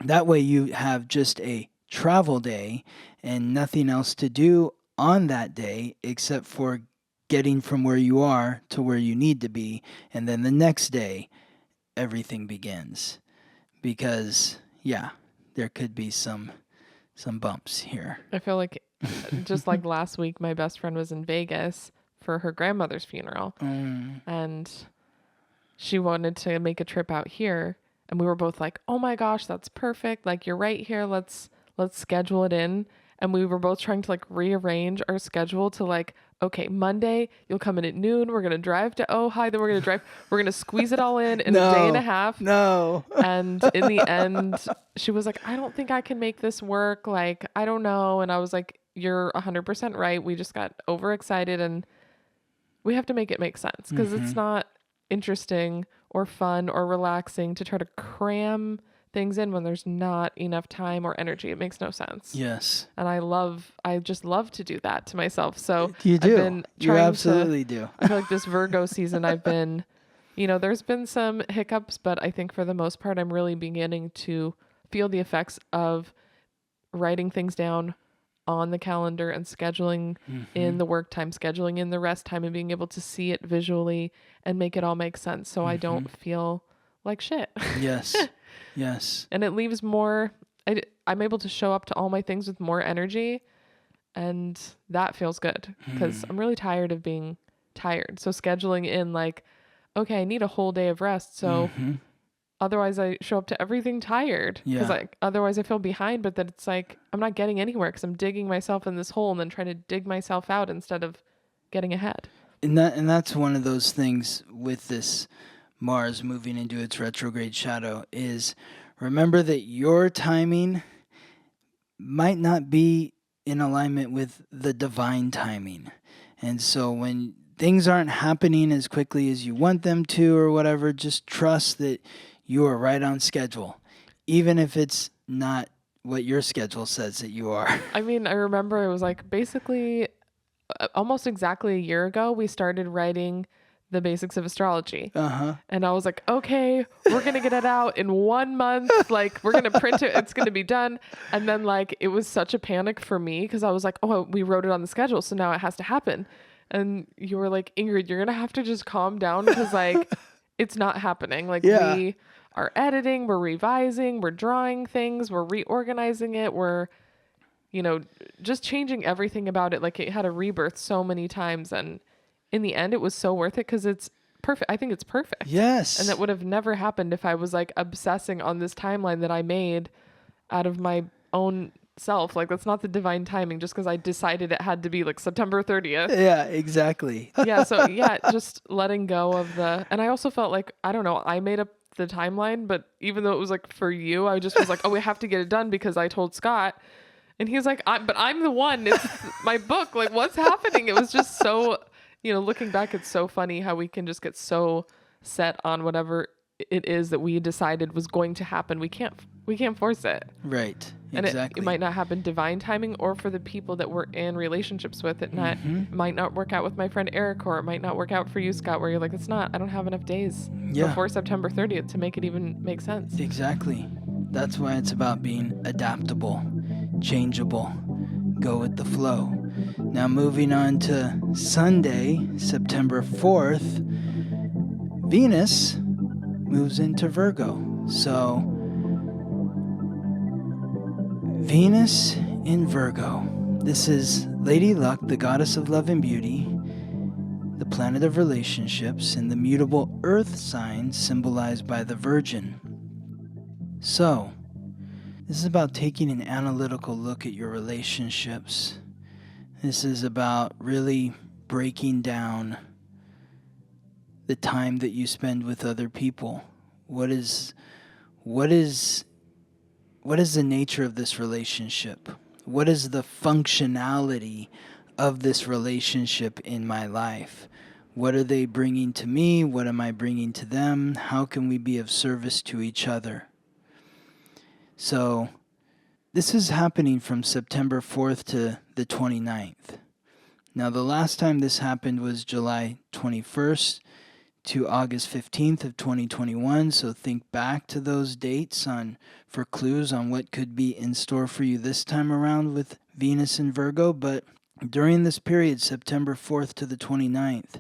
that way you have just a travel day and nothing else to do on that day except for getting from where you are to where you need to be. And then the next day, everything begins. Because, yeah, there could be some bumps here. I feel like just like last week, my best friend was in Vegas for her grandmother's funeral. And she wanted to make a trip out here. And we were both like, oh my gosh, that's perfect. Like, you're right here. Let's schedule it in. And we were both trying to like rearrange our schedule to like, okay, Monday, you'll come in at noon. We're going to drive to Ojai. Then we're going to squeeze it all in a day and a half. No. And in the end, she was like, I don't think I can make this work. Like, I don't know. And I was like, you're 100% right. We just got overexcited and we have to make it make sense because it's not interesting or fun or relaxing to try to cram things in when there's not enough time or energy. It makes no sense. Yes. And I just love to do that to myself. So you do. I've been you absolutely do. I feel like this Virgo season I've been, there's been some hiccups, but I think for the most part, I'm really beginning to feel the effects of writing things down on the calendar and scheduling in the work time, scheduling in the rest time and being able to see it visually and make it all make sense. So I don't feel like shit. Yes. Yes. And it leaves more, I'm able to show up to all my things with more energy. And that feels good because I'm really tired of being tired. So scheduling in like, okay, I need a whole day of rest. So otherwise I show up to everything tired because otherwise I feel behind, but that it's like, I'm not getting anywhere because I'm digging myself in this hole and then trying to dig myself out instead of getting ahead. And that's one of those things with this Mars moving into its retrograde shadow is remember that your timing might not be in alignment with the divine timing. And so when things aren't happening as quickly as you want them to or whatever, just trust that you are right on schedule, even if it's not what your schedule says that you are. I mean, I remember it was like basically almost exactly a year ago, we started writing the basics of astrology. And I was like, okay, we're going to get it out in 1 month. Like, we're going to print it. It's going to be done. And then like, it was such a panic for me because I was like, oh, we wrote it on the schedule. So now it has to happen. And you were like, Ingrid, you're going to have to just calm down because like, it's not happening. Like we are editing, we're revising, we're drawing things, we're reorganizing it. We're, just changing everything about it. Like it had a rebirth so many times. And in the end, it was so worth it because it's perfect. I think it's perfect. Yes. And that would have never happened if I was like obsessing on this timeline that I made out of my own self. Like that's not the divine timing just because I decided it had to be like September 30th. Yeah, exactly. So just letting go of and I also felt like, I don't know, I made up the timeline, but even though it was like for you, I just was like, oh, we have to get it done because I told Scott. And he's like, but I'm the one. It's my book. Like, what's happening? It was just so, looking back, it's so funny how we can just get so set on whatever it is that we decided was going to happen. We can't force it. Right. And exactly. it might not happen divine timing, or for the people that we're in relationships with, it might not work out with my friend Eric, or it might not work out for you, Scott, where you're like, I don't have enough days before September 30th to make it even make sense. Exactly. That's why it's about being adaptable, changeable, go with the flow. Now moving on to Sunday, September 4th, Venus moves into Virgo. So Venus in Virgo. This is Lady Luck, the goddess of love and beauty, the planet of relationships, and the mutable earth sign symbolized by the Virgin. So, this is about taking an analytical look at your relationships. This is about really breaking down the time that you spend with other people. What is the nature of this relationship? What is the functionality of this relationship in my life? What are they bringing to me? What am I bringing to them? How can we be of service to each other? So this is happening from September 4th to the 29th. Now, the last time this happened was July 21st to August 15th of 2021. So think back to those dates for clues on what could be in store for you this time around with Venus and Virgo. But during this period, September 4th to the 29th,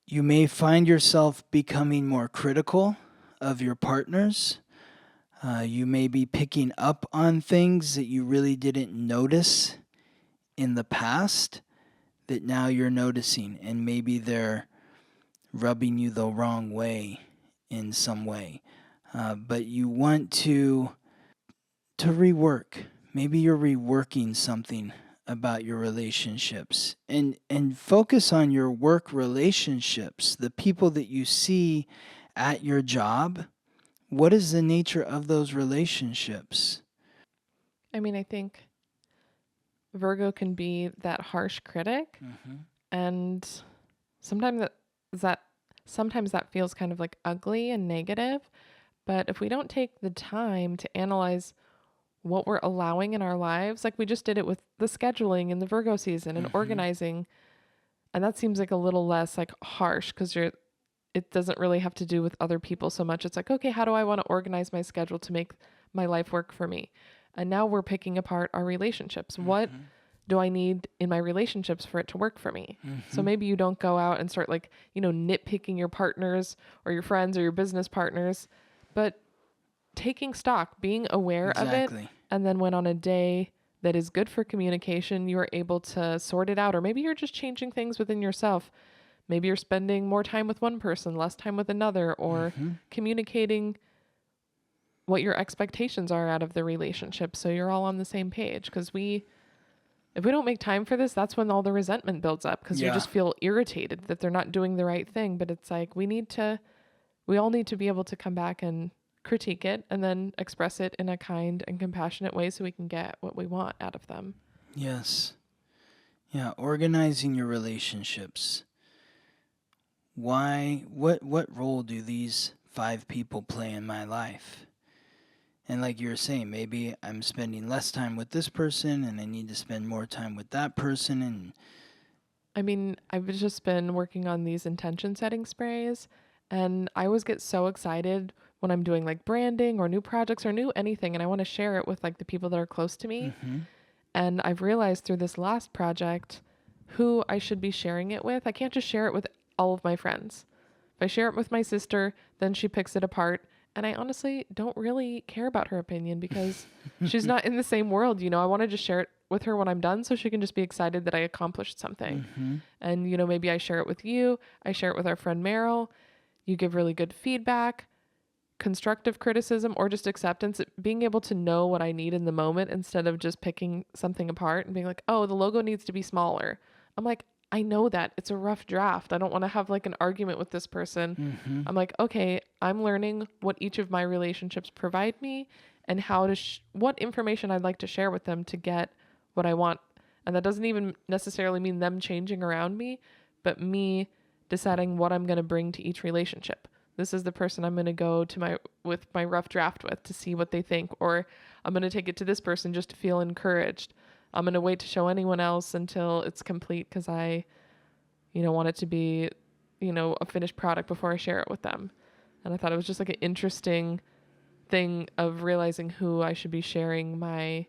you may find yourself becoming more critical of your partners. You may be picking up on things that you really didn't notice in the past that now you're noticing, and maybe they're rubbing you the wrong way in some way. But you want to rework. Maybe you're reworking something about your relationships, and focus on your work relationships, the people that you see at your job. What is the nature of those relationships? I mean, I think Virgo can be that harsh critic, and sometimes that feels kind of like ugly and negative. But if we don't take the time to analyze what we're allowing in our lives, like we just did it with the scheduling in the Virgo season and organizing, and that seems like a little less like harsh because it doesn't really have to do with other people so much. It's like, okay, how do I want to organize my schedule to make my life work for me? And now we're picking apart our relationships. What do I need in my relationships for it to work for me? So maybe you don't go out and start like, nitpicking your partners or your friends or your business partners, but taking stock, being aware of it. And then when on a day that is good for communication, you are able to sort it out. Or maybe you're just changing things within yourself. Maybe you're spending more time with one person, less time with another, or communicating what your expectations are out of the relationship so you're all on the same page. Because if we don't make time for this, that's when all the resentment builds up because you just feel irritated that they're not doing the right thing. But it's like we all need to be able to come back and critique it and then express it in a kind and compassionate way so we can get what we want out of them. Yes. Yeah, organizing your relationships. What role do these 5 people play in my life? And like you were saying, maybe I'm spending less time with this person and I need to spend more time with that person. And I mean, I've just been working on these intention setting sprays, and I always get so excited when I'm doing like branding or new projects or new anything, and I want to share it with like the people that are close to me. And I've realized through this last project who I should be sharing it with. I can't just share it with all of my friends. If I share it with my sister, then she picks it apart. And I honestly don't really care about her opinion because she's not in the same world. I want to just share it with her when I'm done so she can just be excited that I accomplished something. And, maybe I share it with you. I share it with our friend Meryl. You give really good feedback, constructive criticism, or just acceptance. Being able to know what I need in the moment instead of just picking something apart and being like, oh, the logo needs to be smaller. I'm like, I know that it's a rough draft. I don't want to have like an argument with this person. I'm like, okay, I'm learning what each of my relationships provide me and how to, what information I'd like to share with them to get what I want. And that doesn't even necessarily mean them changing around me, but me deciding what I'm going to bring to each relationship. This is the person I'm going to go to with my rough draft with to see what they think, or I'm going to take it to this person just to feel encouraged. I'm going to wait to show anyone else until it's complete because I, want it to be, a finished product before I share it with them. And I thought it was just like an interesting thing of realizing who I should be sharing my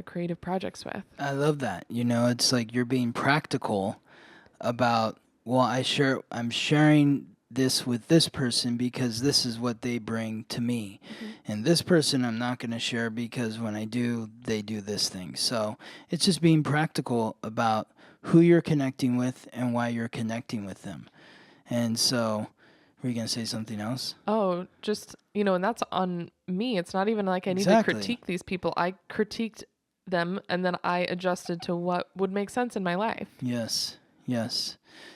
creative projects with. I love that. It's like you're being practical about, well, I'm sharing this with this person because this is what they bring to me. And this person I'm not going to share because when I do, they do this thing. So it's just being practical about who you're connecting with and why you're connecting with them. And so, were you going to say something else? Oh, just, and that's on me. It's not even like I need to critique these people. I critiqued them and then I adjusted to what would make sense in my life. Yes.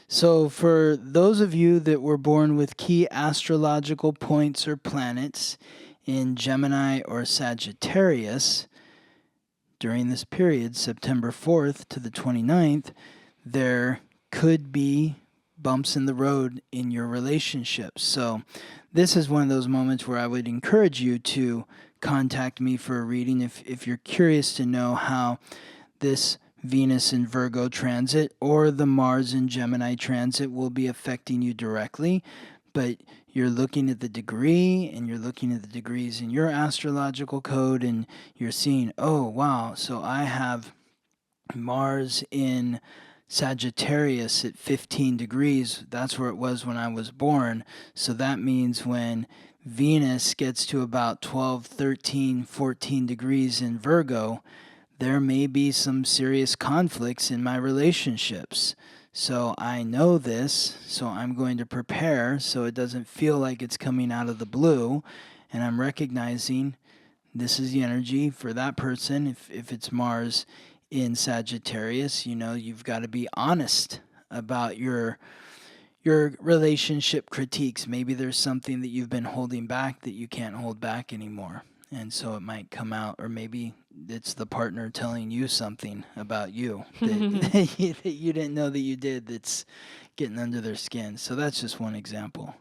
So for those of you that were born with key astrological points or planets in Gemini or Sagittarius, during this period, September 4th to the 29th, there could be bumps in the road in your relationships. So this is one of those moments where I would encourage you to contact me for a reading if you're curious to know how this Venus in Virgo transit or the Mars in Gemini transit will be affecting you directly. But you're looking at the degree and you're looking at the degrees in your astrological code and you're seeing, oh, wow, so I have Mars in Sagittarius at 15 degrees. That's where it was when I was born. So that means when Venus gets to about 12, 13, 14 degrees in Virgo, there may be some serious conflicts in my relationships. So I know this, so I'm going to prepare so it doesn't feel like it's coming out of the blue. And I'm recognizing this is the energy for that person. If it's Mars in Sagittarius, you've got to be honest about your relationship critiques. Maybe there's something that you've been holding back that you can't hold back anymore. And so it might come out, or maybe it's the partner telling you something about you that you didn't know that you did that's getting under their skin. So that's just one example.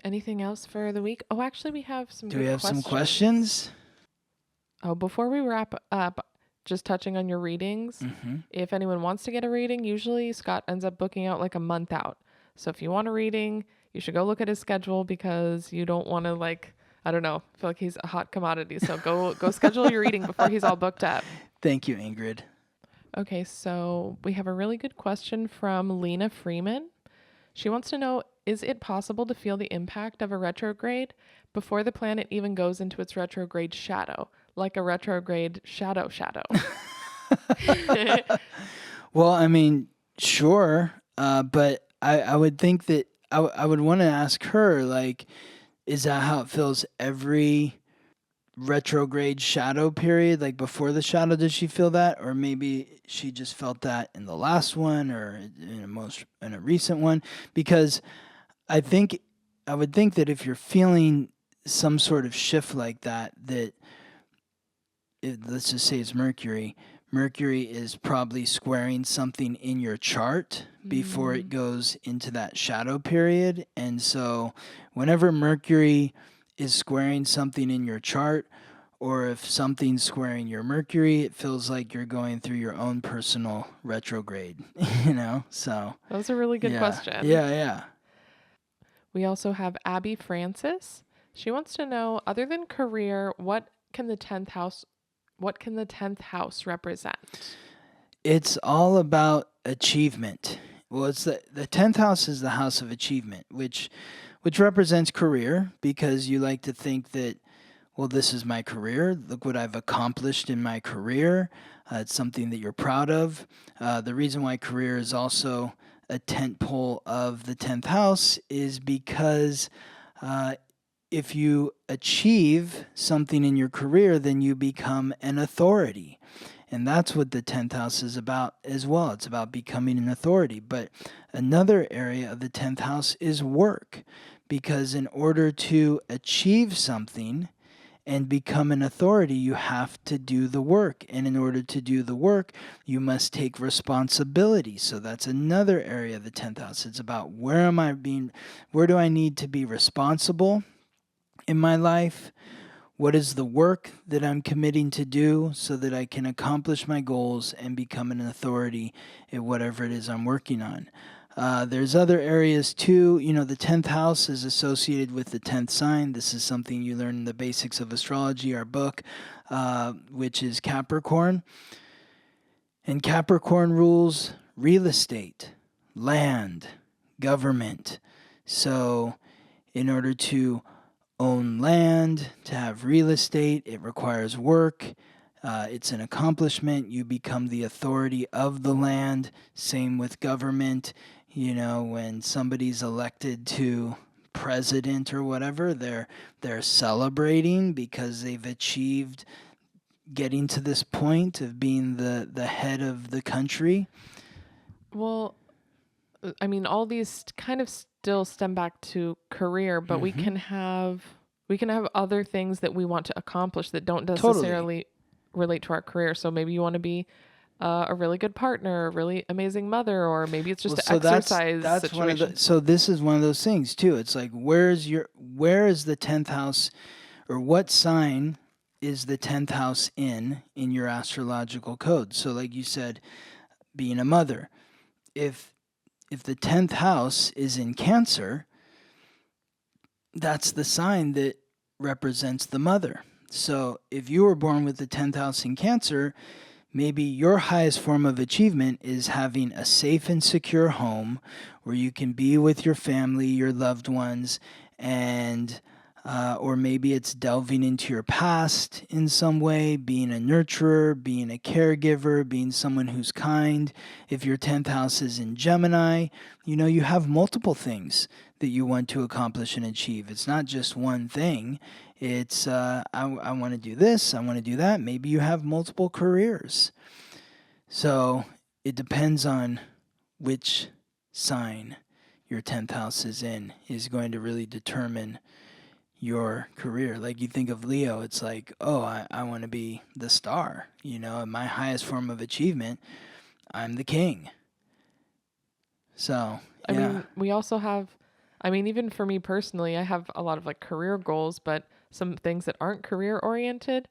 Anything else for the week? Oh, actually, we have some Do we have some questions? Oh, before we wrap up, just touching on your readings, if anyone wants to get a reading, usually Scott ends up booking out like a month out. So if you want a reading, you should go look at his schedule because you don't want to I don't know, feel like he's a hot commodity. So go schedule your reading before he's all booked up. Thank you, Ingrid. Okay, so we have a really good question from Lena Freeman. She wants to know, is it possible to feel the impact of a retrograde before the planet even goes into its retrograde shadow, like a retrograde shadow? Well, I mean, sure, but I would think that I would want to ask her, is that how it feels every retrograde shadow period? Like before the shadow, did she feel that? Or maybe she just felt that in the last one or in a recent one? Because I would think that if you're feeling some sort of shift like that let's just say it's Mercury. Mercury is probably squaring something in your chart before it goes into that shadow period. And so whenever Mercury is squaring something in your chart, or if something's squaring your Mercury, it feels like you're going through your own personal retrograde, So that was a really good question. Yeah. We also have Abby Francis. She wants to know, other than career, what can the 10th house represent? It's all about achievement. Well, it's the 10th house is the house of achievement, which represents career, because you like to think that, well, this is my career. Look what I've accomplished in my career. It's something that you're proud of. The reason why career is also a tent pole of the 10th house is because if you achieve something in your career, then you become an authority. And that's what the 10th house is about as well. It's about becoming an authority. But another area of the 10th house is work, because in order to achieve something and become an authority, you have to do the work. And in order to do the work, you must take responsibility. So that's another area of the 10th house. It's about where do I need to be responsible in my life? What is the work that I'm committing to do so that I can accomplish my goals and become an authority at whatever it is I'm working on? There's other areas too. The 10th house is associated with the 10th sign. This is something you learn in the Basics of Astrology, our book, which is Capricorn. And Capricorn rules real estate, land, government. So in order to own land, to have real estate, it requires work. It's an accomplishment. You become the authority of the land. Same with government. When somebody's elected to president or whatever, they're celebrating because they've achieved getting to this point of being the head of the country. Well, I mean, all these kind of still stem back to career, but we can have other things that we want to accomplish that don't necessarily relate to our career. So maybe you want to be a really good partner, a really amazing mother, or maybe it's just an exercise situation. So this is one of those things too. It's like, where is the 10th house or what sign is the 10th house in your astrological code. So like you said, being a mother, if the 10th house is in Cancer, that's the sign that represents the mother. So if you were born with the 10th house in Cancer, maybe your highest form of achievement is having a safe and secure home where you can be with your family, your loved ones, and or maybe it's delving into your past in some way, being a nurturer, being a caregiver, being someone who's kind. If your 10th house is in Gemini, you have multiple things that you want to accomplish and achieve. It's not just one thing. It's, I want to do this, I want to do that. Maybe you have multiple careers. So it depends on which sign your 10th house is in is going to really determine your career. Like you think of Leo, it's like, oh, I want to be the star. My highest form of achievement, I'm the king. So, yeah. I mean, we also have, even for me personally, I have a lot of like career goals, but some things that aren't career oriented.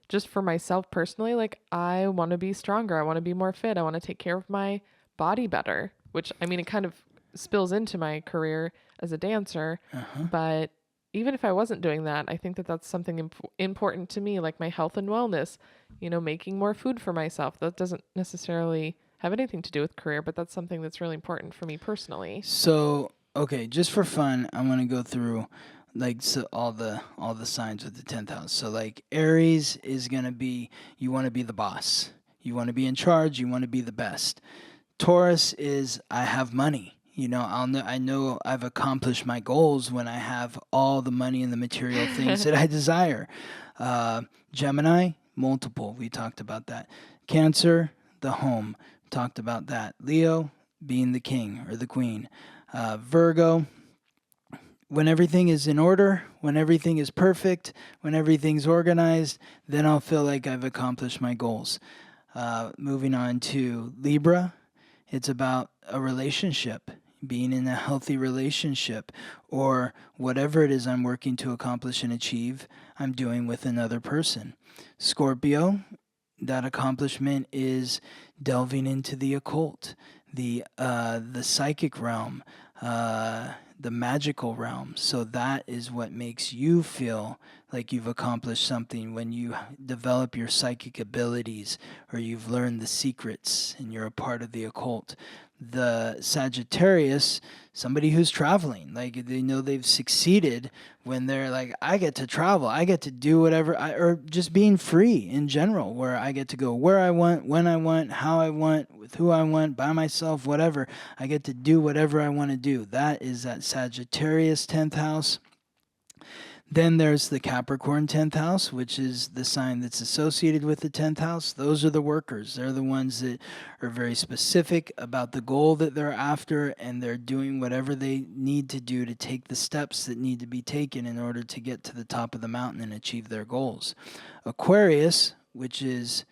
Just for myself personally, like I want to be stronger. I want to be more fit. I want to take care of my body better, which it kind of spills into my career as a dancer. But even if I wasn't doing that, I think that that's something important to me, like my health and wellness, making more food for myself. That doesn't necessarily have anything to do with career, but that's something that's really important for me personally. So, okay, just for fun, I want to go through all the signs with the 10th house. So like Aries is going to be, you want to be the boss. You want to be in charge, you want to be the best. Taurus is, I have money. I know I've accomplished my goals when I have all the money and the material things that I desire. Gemini, multiple. We talked about that. Cancer, the home. Talked about that. Leo, being the king or the queen. Virgo, when everything is in order, when everything is perfect, when everything's organized, then I'll feel like I've accomplished my goals. Moving on to Libra, it's about a relationship, being in a healthy relationship, or whatever it is I'm working to accomplish and achieve, I'm doing with another person. Scorpio, that accomplishment is delving into the occult, the psychic realm, the magical realm. So that is what makes you feel like you've accomplished something when you develop your psychic abilities or you've learned the secrets and you're a part of the occult. The Sagittarius, somebody who's traveling, like they know they've succeeded when they're like, I get to travel, I get to do whatever, or just being free in general, where I get to go where I want, when I want, how I want, with who I want, by myself, whatever. I get to do whatever I want to do. That is that Sagittarius 10th house. Then there's the Capricorn 10th house, which is the sign that's associated with the 10th house. Those are the workers. They're the ones that are very specific about the goal that they're after, and they're doing whatever they need to do to take the steps that need to be taken in order to get to the top of the mountain and achieve their goals. Aquarius, which is...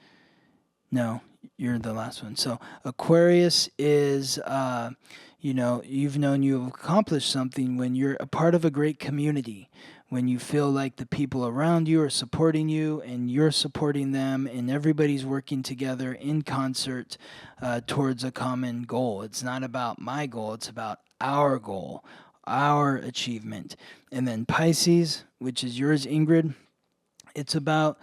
No, you're the last one. So Aquarius is... you've known you've accomplished something when you're a part of a great community, when you feel like the people around you are supporting you and you're supporting them and everybody's working together in concert towards a common goal. It's not about my goal, it's about our goal, our achievement. And then Pisces, which is yours, Ingrid, it's about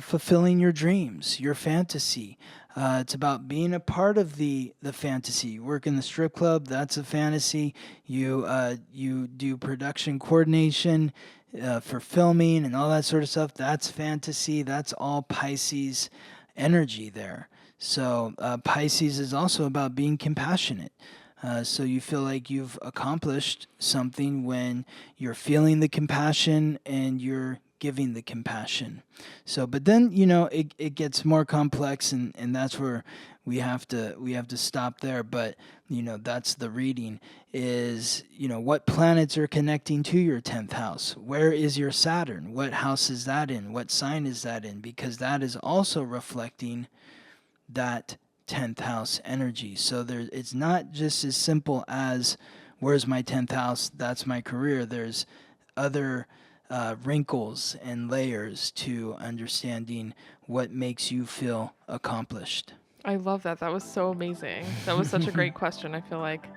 fulfilling your dreams, your fantasy. It's about being a part of the fantasy. You work in the strip club, that's a fantasy. You do production coordination for filming and all that sort of stuff. That's fantasy. That's all Pisces energy there. So Pisces is also about being compassionate. So you feel like you've accomplished something when you're feeling the compassion and you're giving the compassion. So, but then, it gets more complex, and that's where we have to stop there. But, that's the reading is, what planets are connecting to your 10th house? Where is your Saturn? What house is that in? What sign is that in? Because that is also reflecting that 10th house energy. So it's not just as simple as where's my 10th house, that's my career. There's other wrinkles and layers to understanding what makes you feel accomplished. I love that. That was so amazing. That was such a great question. I feel like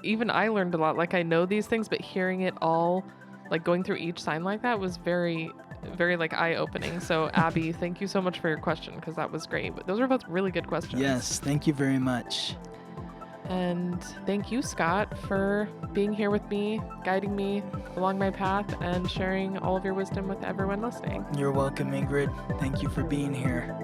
even I learned a lot. Like, I know these things, but hearing it all, like going through each sign like that was very, very like eye-opening. So Abby, thank you so much for your question, because that was great. But those were both really good questions. Yes, thank you very much. And thank you, Scott, for being here with me, guiding me along my path, and sharing all of your wisdom with everyone listening. You're welcome, Ingrid. Thank you for being here.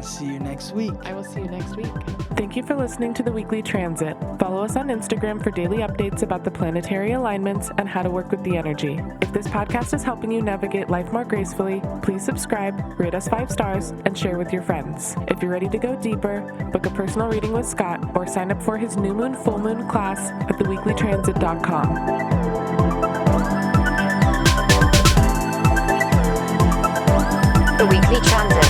See you next week. I will see you next week. Thank you for listening to The Weekly Transit. Follow us on Instagram for daily updates about the planetary alignments and how to work with the energy. If this podcast is helping you navigate life more gracefully, please subscribe, rate us 5 stars, and share with your friends. If you're ready to go deeper, book a personal reading with Scott or sign up for his new moon, full moon class at theweeklytransit.com. The Weekly Transit.